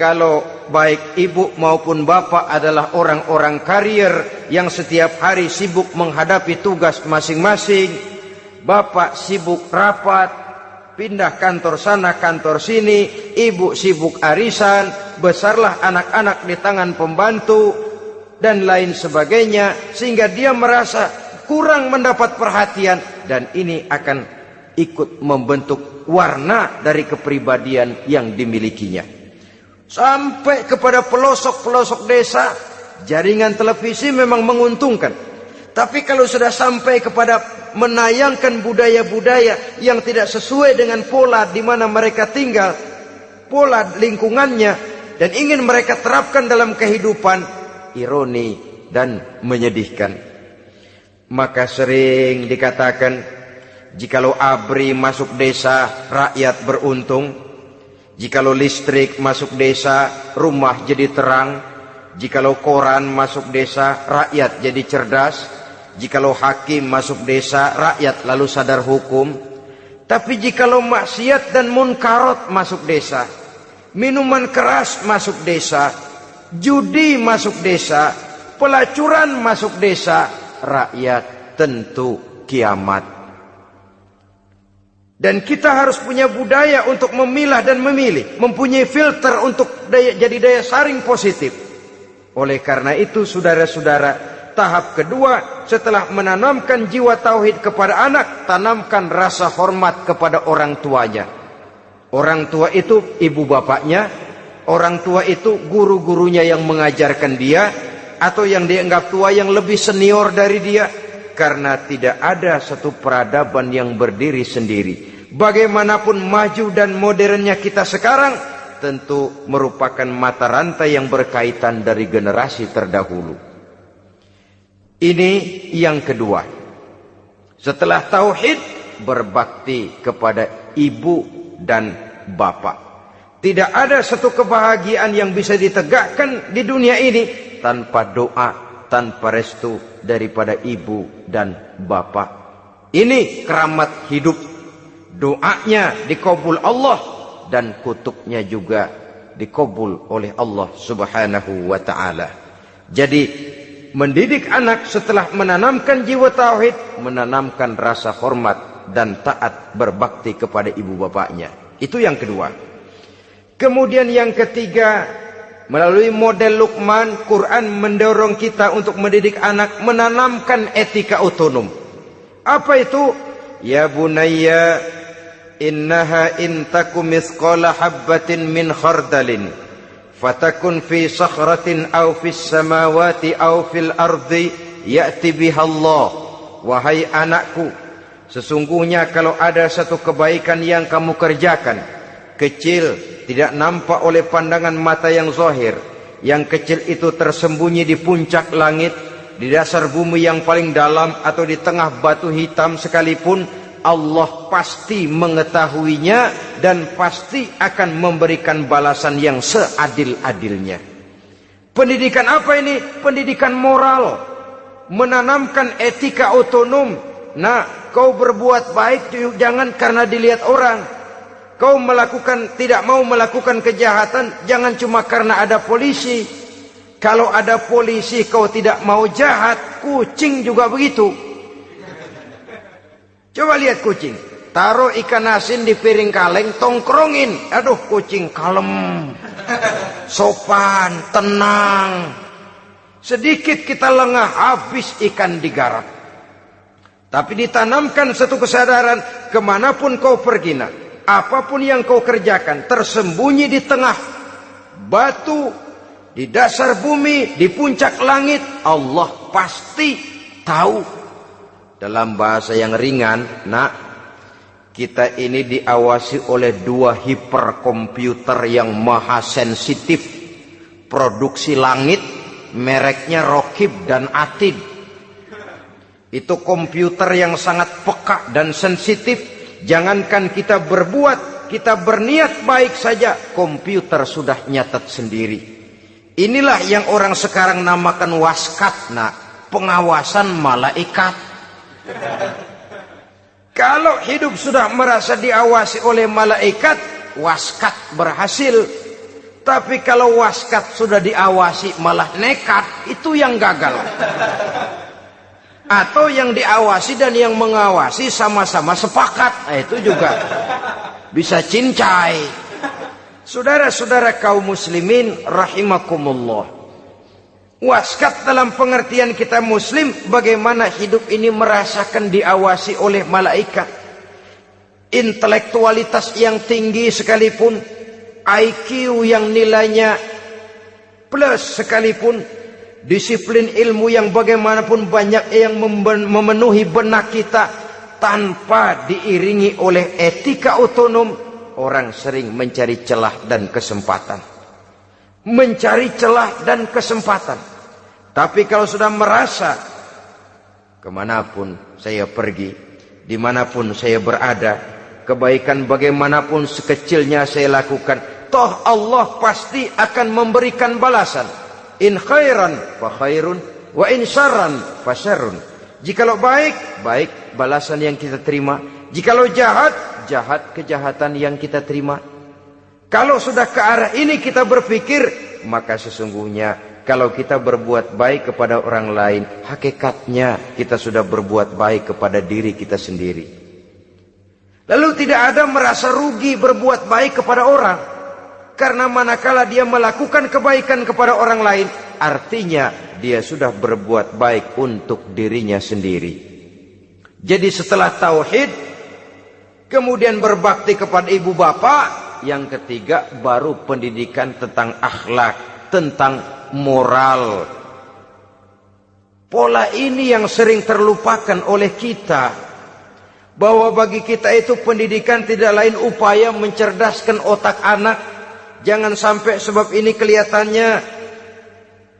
kalau baik ibu maupun bapak adalah orang-orang karier yang setiap hari sibuk menghadapi tugas masing-masing. Bapak sibuk rapat, pindah kantor sana kantor sini, ibu sibuk arisan, besarlah anak-anak di tangan pembantu dan lain sebagainya, sehingga dia merasa kurang mendapat perhatian, dan ini akan ikut membentuk warna dari kepribadian yang dimilikinya. Sampai kepada pelosok-pelosok desa, jaringan televisi memang menguntungkan. Tapi kalau sudah sampai kepada menayangkan budaya-budaya yang tidak sesuai dengan pola di mana mereka tinggal, pola lingkungannya, dan ingin mereka terapkan dalam kehidupan, ironi dan menyedihkan. Maka sering dikatakan, jikalau ABRI masuk desa, rakyat beruntung. Jikalau listrik masuk desa, rumah jadi terang. Jikalau koran masuk desa, rakyat jadi cerdas. Jikalau hakim masuk desa, rakyat lalu sadar hukum. Tapi jikalau maksiat dan munkarat masuk desa, minuman keras masuk desa, judi masuk desa, pelacuran masuk desa, rakyat tentu kiamat. Dan kita harus punya budaya untuk memilah dan memilih, mempunyai filter untuk jadi daya saring positif. Oleh karena itu saudara-saudara, tahap kedua setelah menanamkan jiwa tauhid kepada anak, tanamkan rasa hormat kepada orang tuanya. Orang tua itu ibu bapaknya, orang tua itu guru-gurunya yang mengajarkan dia, atau yang dianggap tua yang lebih senior dari dia. Karena tidak ada satu peradaban yang berdiri sendiri. Bagaimanapun maju dan modernnya kita sekarang, tentu merupakan mata rantai yang berkaitan dari generasi terdahulu. Ini yang kedua. Setelah tauhid, berbakti kepada ibu dan bapak. Tidak ada satu kebahagiaan yang bisa ditegakkan di dunia ini tanpa doa, tanpa restu daripada ibu dan bapak. Ini keramat hidup. Doanya dikabul Allah dan kutuknya juga dikabul oleh Allah Subhanahu wa ta'ala. Jadi mendidik anak setelah menanamkan jiwa tauhid, menanamkan rasa hormat dan taat berbakti kepada ibu bapaknya. Itu yang kedua. Kemudian yang ketiga, melalui model Luqman, Quran mendorong kita untuk mendidik anak menanamkan etika otonom. Apa itu? Ya bunayya innaha in takum mithqala habbatin min khardalin fatakun fi sakhratin aw fis samawati aw fil ardi ya'ti biha Allah. Wahai anakku, sesungguhnya kalau ada satu kebaikan yang kamu kerjakan, kecil, tidak nampak oleh pandangan mata yang zahir, yang kecil itu tersembunyi di puncak langit, di dasar bumi yang paling dalam, atau di tengah batu hitam sekalipun, Allah pasti mengetahuinya dan pasti akan memberikan balasan yang seadil-adilnya. Pendidikan apa ini? Pendidikan moral, menanamkan etika otonom. Nah, kau berbuat baik jangan karena dilihat orang. Kau tidak mau melakukan kejahatan jangan cuma karena ada polisi. Kalau ada polisi kau tidak mau jahat, kucing juga begitu. Coba lihat kucing, taruh ikan asin di piring kaleng, tongkrongin. Aduh, kucing kalem, sopan, tenang. Sedikit kita lengah, habis ikan digarap. Tapi ditanamkan satu kesadaran, kemanapun kau pergi, apapun yang kau kerjakan, tersembunyi di tengah batu, di dasar bumi, di puncak langit, Allah pasti tahu. Dalam bahasa yang ringan, Kita ini diawasi oleh 2 hiperkomputer yang maha sensitif. Produksi langit, mereknya Rokib dan Atid. Itu komputer yang sangat peka dan sensitif. Jangankan kita berbuat, kita berniat baik saja, komputer sudah nyatat sendiri. Inilah yang orang sekarang namakan waskat, pengawasan malaikat. Kalau hidup sudah merasa diawasi oleh malaikat, waskat berhasil. Tapi kalau waskat sudah diawasi malah nekat, itu yang gagal. Atau yang diawasi dan yang mengawasi sama-sama sepakat, itu juga bisa cincai. Saudara-saudara kaum muslimin rahimakumullah. Waskat dalam pengertian kita muslim, bagaimana hidup ini merasakan diawasi oleh malaikat. Intelektualitas yang tinggi sekalipun, IQ yang nilainya plus sekalipun, disiplin ilmu yang bagaimanapun banyak yang memenuhi benak kita, tanpa diiringi oleh etika otonom, orang sering mencari celah dan kesempatan. Mencari celah dan kesempatan. Tapi kalau sudah merasa, kemanapun saya pergi, dimanapun saya berada, kebaikan bagaimanapun sekecilnya saya lakukan, toh Allah pasti akan memberikan balasan. In khairan fa khairun, wa in syarran fa syarrun. Jikalau baik, baik balasan yang kita terima. Jikalau jahat, jahat kejahatan yang kita terima. Kalau sudah ke arah ini kita berpikir, maka sesungguhnya kalau kita berbuat baik kepada orang lain, hakikatnya kita sudah berbuat baik kepada diri kita sendiri. Lalu tidak ada merasa rugi berbuat baik kepada orang. Karena manakala dia melakukan kebaikan kepada orang lain, artinya dia sudah berbuat baik untuk dirinya sendiri. Jadi setelah tauhid, kemudian berbakti kepada ibu bapak, yang ketiga baru pendidikan tentang akhlak, tentang moral. Pola ini yang sering terlupakan oleh kita, bahwa bagi kita itu pendidikan tidak lain upaya mencerdaskan otak anak. Jangan sampai sebab ini kelihatannya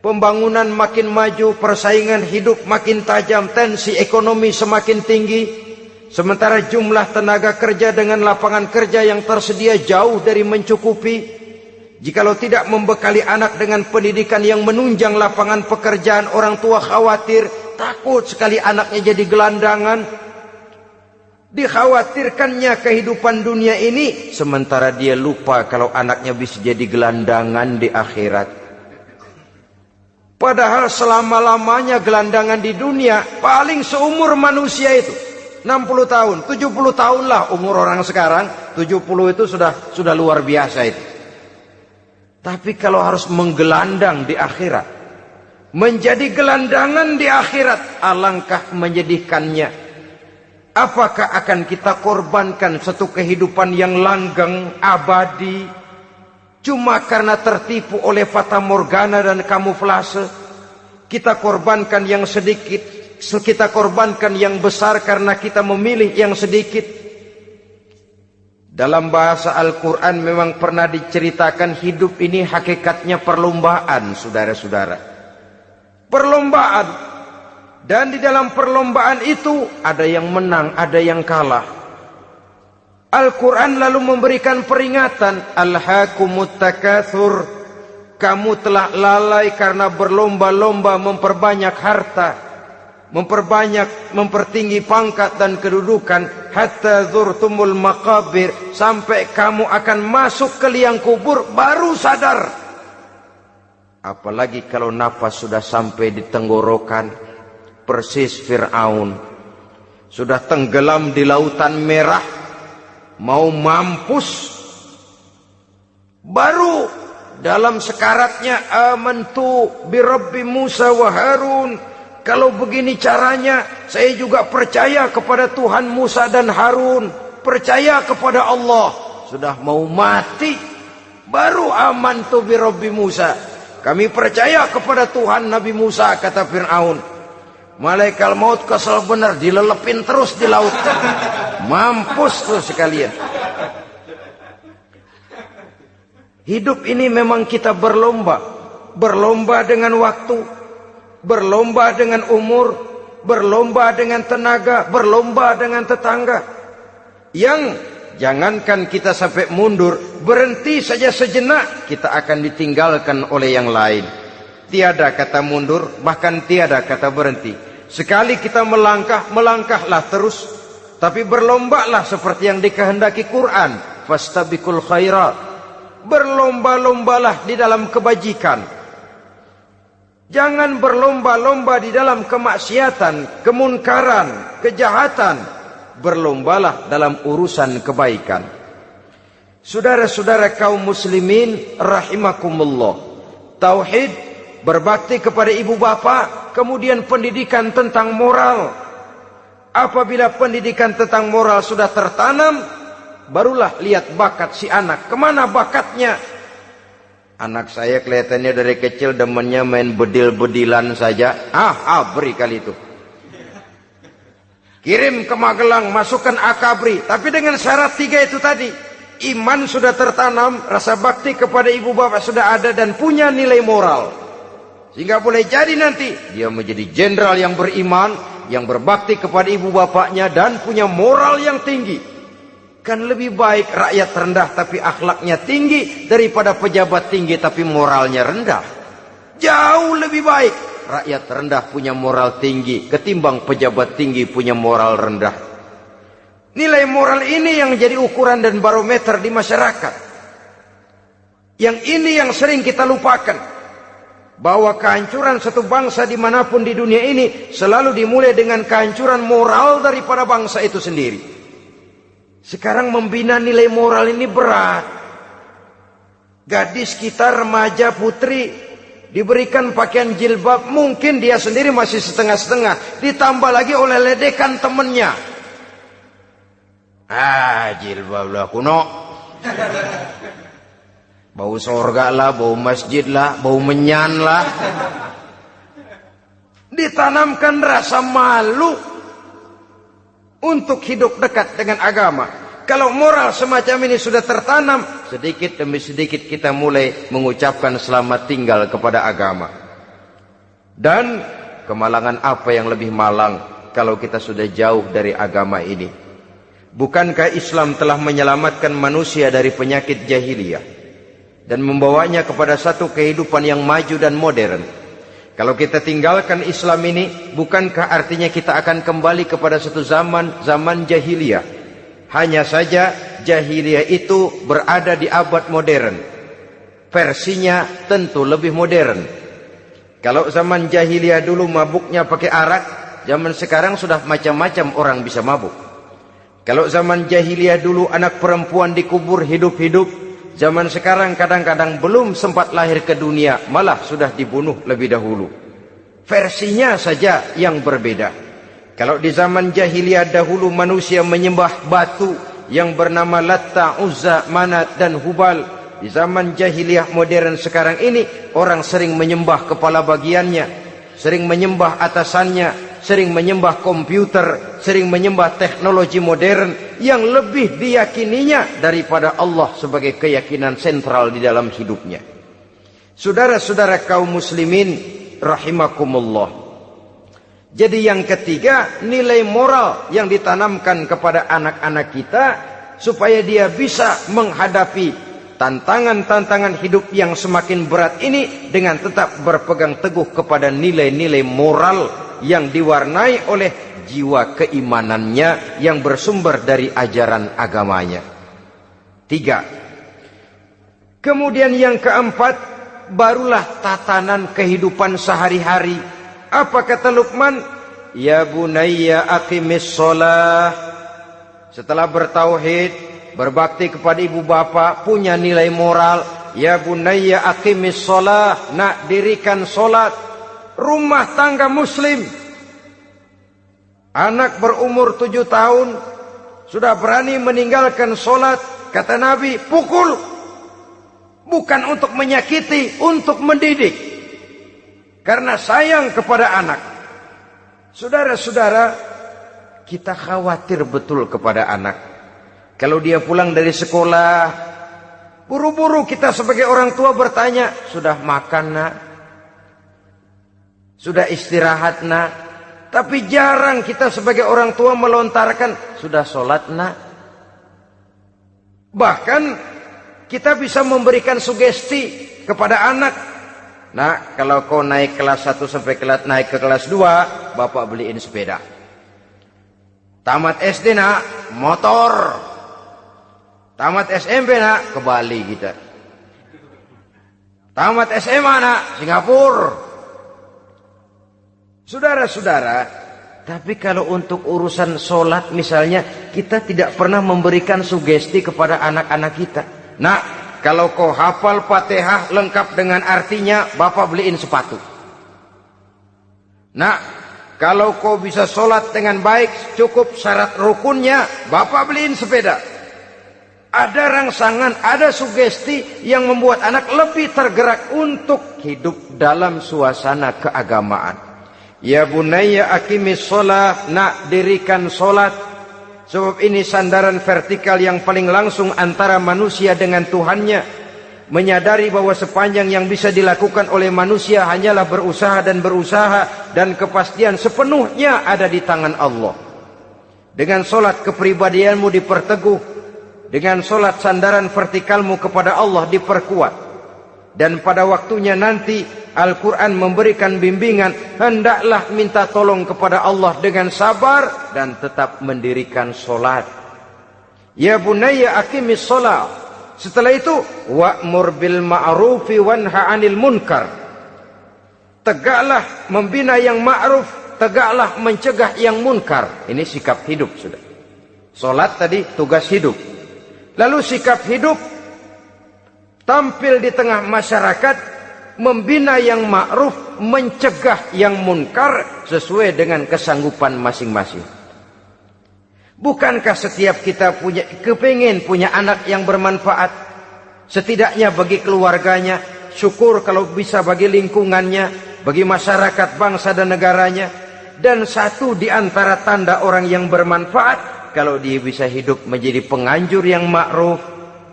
pembangunan makin maju, persaingan hidup makin tajam, tensi ekonomi semakin tinggi, sementara jumlah tenaga kerja dengan lapangan kerja yang tersedia jauh dari mencukupi. Jikalau tidak membekali anak dengan pendidikan yang menunjang lapangan pekerjaan, orang tua khawatir, takut sekali anaknya jadi gelandangan. Dikhawatirkannya kehidupan dunia ini, sementara dia lupa kalau anaknya bisa jadi gelandangan di akhirat. Padahal selama-lamanya gelandangan di dunia, paling seumur manusia itu 60 tahun, 70 tahun lah umur orang sekarang. 70 itu sudah luar biasa itu. Tapi kalau harus menggelandang di akhirat, menjadi gelandangan di akhirat, alangkah menyedihkannya. Apakah akan kita korbankan satu kehidupan yang langgeng, abadi, cuma karena tertipu oleh fata morgana dan kamuflase? Kita korbankan yang sedikit, kita korbankan yang besar karena kita memilih yang sedikit. Dalam bahasa Al-Quran memang pernah diceritakan hidup ini hakikatnya perlombaan, saudara-saudara. Perlombaan. Dan di dalam perlombaan itu ada yang menang, ada yang kalah. Al-Quran lalu memberikan peringatan, Alhaakumut takatsur, kamu telah lalai karena berlomba-lomba memperbanyak harta, mempertinggi pangkat dan kedudukan, hatta zurtumul maqabir, sampai kamu akan masuk ke liang kubur baru sadar. Apalagi kalau nafas sudah sampai di tenggorokan. Persis Fir'aun sudah tenggelam di lautan merah, mau mampus, baru dalam sekaratnya amantu bi Rabbi Musa wa Harun. Kalau begini caranya, saya juga percaya kepada Tuhan Musa dan Harun, percaya kepada Allah. Sudah mau mati, baru amantu bi Rabbi Musa, kami percaya kepada Tuhan Nabi Musa, kata Fir'aun. Malaikat maut kesel bener, dilelepin terus di laut. Mampus tuh sekalian. Hidup ini memang kita berlomba. Berlomba dengan waktu, berlomba dengan umur, berlomba dengan tenaga, berlomba dengan tetangga. Yang jangankan kita sampai mundur, berhenti saja sejenak, kita akan ditinggalkan oleh yang lain. Tiada kata mundur, bahkan tiada kata berhenti. Sekali kita melangkah, melangkahlah terus. Tapi berlombalah seperti yang dikehendaki Quran. Fastabiqul khairat. Berlomba-lombalah di dalam kebajikan. Jangan berlomba-lomba di dalam kemaksiatan, kemunkaran, kejahatan. Berlombalah dalam urusan kebaikan. Saudara-saudara kaum muslimin rahimakumullah. Tauhid, berbakti kepada ibu bapa, kemudian pendidikan tentang moral. Apabila pendidikan tentang moral sudah tertanam, barulah lihat bakat si anak. Kemana bakatnya? Anak saya kelihatannya dari kecil demennya main bedil-bedilan saja. Abri kali itu. Kirim ke Magelang, masukkan akabri. Tapi dengan syarat 3 itu tadi. Iman sudah tertanam, rasa bakti kepada ibu bapak sudah ada, dan punya nilai moral. Sehingga boleh jadi nanti dia menjadi jenderal yang beriman, yang berbakti kepada ibu bapaknya, dan punya moral yang tinggi. Kan lebih baik rakyat rendah tapi akhlaknya tinggi daripada pejabat tinggi tapi moralnya rendah. Jauh lebih baik rakyat rendah punya moral tinggi ketimbang pejabat tinggi punya moral rendah. Nilai moral ini yang jadi ukuran dan barometer di masyarakat. Yang ini yang sering kita lupakan. Bahwa kehancuran satu bangsa dimanapun di dunia ini selalu dimulai dengan kehancuran moral daripada bangsa itu sendiri. Sekarang membina nilai moral ini berat. Gadis kita, remaja, putri, diberikan pakaian jilbab, mungkin dia sendiri masih setengah-setengah, ditambah lagi oleh ledekan temennya. Jilbab lah kuno. Bau sorga lah, bau masjid lah, bau menyan lah. Ditanamkan rasa malu untuk hidup dekat dengan agama. Kalau moral semacam ini sudah tertanam, sedikit demi sedikit kita mulai mengucapkan selamat tinggal kepada agama. Dan kemalangan apa yang lebih malang kalau kita sudah jauh dari agama ini? Bukankah Islam telah menyelamatkan manusia dari penyakit jahiliyah dan membawanya kepada satu kehidupan yang maju dan modern? Kalau kita tinggalkan Islam ini, bukankah artinya kita akan kembali kepada satu zaman jahiliyah? Hanya saja jahiliyah itu berada di abad modern. Versinya tentu lebih modern. Kalau zaman jahiliyah dulu mabuknya pakai arak, zaman sekarang sudah macam-macam orang bisa mabuk. Kalau zaman jahiliyah dulu anak perempuan dikubur hidup-hidup, zaman sekarang kadang-kadang belum sempat lahir ke dunia, malah sudah dibunuh lebih dahulu. Versinya saja yang berbeda. Kalau di zaman jahiliyah dahulu manusia menyembah batu yang bernama Latta, Uzza, Manat dan Hubal. Di zaman jahiliyah modern sekarang ini, orang sering menyembah kepala bagiannya, sering menyembah atasannya, sering menyembah komputer, sering menyembah teknologi modern yang lebih diyakininya daripada Allah sebagai keyakinan sentral di dalam hidupnya. Saudara-saudara kaum muslimin rahimakumullah. Jadi yang ketiga, nilai moral yang ditanamkan kepada anak-anak kita supaya dia bisa menghadapi tantangan-tantangan hidup yang semakin berat ini dengan tetap berpegang teguh kepada nilai-nilai moral yang diwarnai oleh jiwa keimanannya yang bersumber dari ajaran agamanya. 3. Kemudian yang keempat, barulah tatanan kehidupan sehari-hari. Apa kata Luqman? Ya bunayya aqimis shalah. Setelah bertauhid, berbakti kepada ibu bapa, punya nilai moral. Ya bunayya aqimis shalah. Nak, dirikan solat. Rumah tangga muslim. Anak berumur 7 tahun sudah berani meninggalkan solat. Kata Nabi, pukul. Bukan untuk menyakiti, untuk mendidik. Karena sayang kepada anak. Saudara-saudara, kita khawatir betul kepada anak. Kalau dia pulang dari sekolah, buru-buru kita sebagai orang tua bertanya, sudah makan nak? Sudah istirahat nak? Tapi jarang kita sebagai orang tua melontarkan, sudah sholat nak? Bahkan kita bisa memberikan sugesti kepada anak. Nah, kalau kau naik kelas 1 sampai naik ke kelas 2, bapak beliin sepeda. Tamat SD nak, motor. Tamat SMP nak, ke Bali kita. Tamat SMA nak, Singapura. Saudara-saudara, tapi kalau untuk urusan sholat misalnya, kita tidak pernah memberikan sugesti kepada anak-anak kita. Nah, kalau kau hafal Fatihah lengkap dengan artinya, bapak beliin sepatu. Nah, kalau kau bisa sholat dengan baik, cukup syarat rukunnya, bapak beliin sepeda. Ada rangsangan, ada sugesti yang membuat anak lebih tergerak untuk hidup dalam suasana keagamaan. Ya bunayya aqimis sholat, nak dirikan sholat. Sebab ini sandaran vertikal yang paling langsung antara manusia dengan Tuhannya. Menyadari bahwa sepanjang yang bisa dilakukan oleh manusia hanyalah berusaha, dan kepastian sepenuhnya ada di tangan Allah. Dengan sholat kepribadianmu diperteguh, dengan sholat sandaran vertikalmu kepada Allah diperkuat. Dan pada waktunya nanti Al-Quran memberikan bimbingan, hendaklah minta tolong kepada Allah dengan sabar dan tetap mendirikan sholat. Ya bunayya aqimis sholat. Setelah itu, wa'mur bil ma'rufi wanha 'anil munkar. Tegaklah membina yang ma'ruf, tegaklah mencegah yang munkar. Ini sikap hidup sudah. Sholat tadi tugas hidup. Lalu sikap hidup tampil di tengah masyarakat, membina yang ma'ruf, mencegah yang munkar sesuai dengan kesanggupan masing-masing. Bukankah setiap kita kepingin punya anak yang bermanfaat, setidaknya bagi keluarganya, syukur kalau bisa bagi lingkungannya, bagi masyarakat, bangsa dan negaranya. Dan satu di antara tanda orang yang bermanfaat, kalau dia bisa hidup menjadi penganjur yang ma'ruf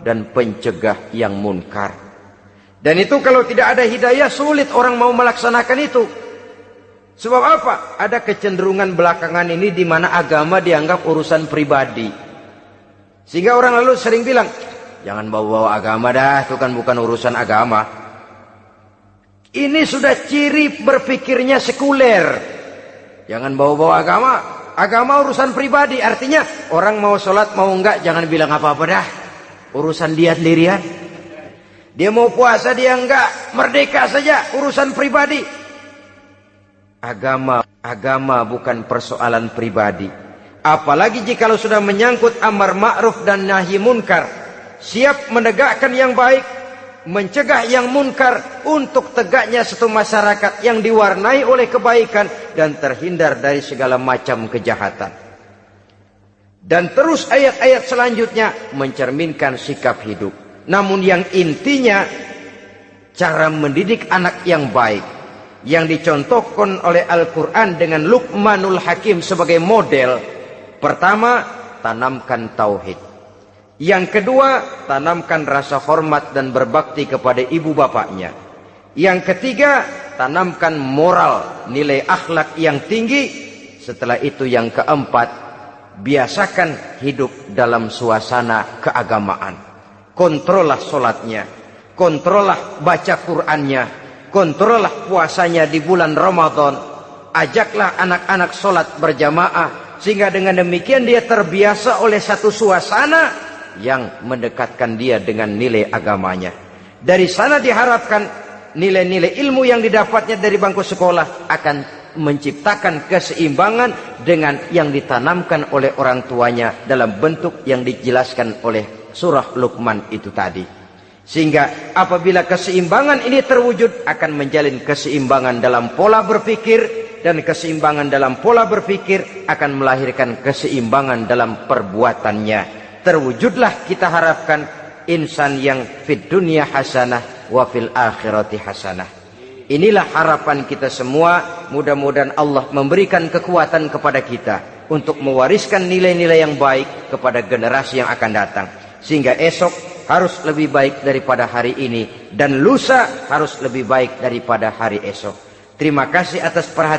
dan pencegah yang munkar. Dan itu kalau tidak ada hidayah, sulit orang mau melaksanakan itu. Sebab apa? Ada kecenderungan belakangan ini di mana agama dianggap urusan pribadi. Sehingga orang lalu sering bilang, jangan bawa-bawa agama dah, itu kan bukan urusan agama. Ini sudah ciri berpikirnya sekuler. Jangan bawa-bawa agama. Agama urusan pribadi, artinya orang mau sholat mau enggak, jangan bilang apa-apa dah. Urusan dia sendirian. Dia mau puasa dia enggak, merdeka saja, urusan pribadi. Agama bukan persoalan pribadi. Apalagi jika sudah menyangkut amar ma'ruf dan nahi munkar. Siap menegakkan yang baik, mencegah yang munkar, untuk tegaknya satu masyarakat yang diwarnai oleh kebaikan dan terhindar dari segala macam kejahatan. Dan terus ayat-ayat selanjutnya mencerminkan sikap hidup. Namun yang intinya, cara mendidik anak yang baik, yang dicontohkan oleh Al-Quran dengan Luqmanul Hakim sebagai model. Pertama, tanamkan tauhid. Yang kedua, tanamkan rasa hormat dan berbakti kepada ibu bapaknya. Yang ketiga, tanamkan moral, nilai akhlak yang tinggi. Setelah itu yang keempat, biasakan hidup dalam suasana keagamaan. Kontrollah sholatnya, kontrollah baca Qur'annya, kontrollah puasanya di bulan Ramadan. Ajaklah anak-anak sholat berjamaah, sehingga dengan demikian dia terbiasa oleh satu suasana yang mendekatkan dia dengan nilai agamanya. Dari sana diharapkan nilai-nilai ilmu yang didapatnya dari bangku sekolah akan menciptakan keseimbangan dengan yang ditanamkan oleh orang tuanya dalam bentuk yang dijelaskan oleh surah Luqman itu tadi. Sehingga apabila keseimbangan ini terwujud, akan menjalin keseimbangan dalam pola berpikir, dan keseimbangan dalam pola berpikir akan melahirkan keseimbangan dalam perbuatannya. Terwujudlah kita harapkan insan yang fid dunya hasanah wa fil akhirati hasanah. Inilah harapan kita semua. Mudah-mudahan Allah memberikan kekuatan kepada kita untuk mewariskan nilai-nilai yang baik kepada generasi yang akan datang, sehingga esok harus lebih baik daripada hari ini, dan lusa harus lebih baik daripada hari esok. Terima kasih atas perhatian.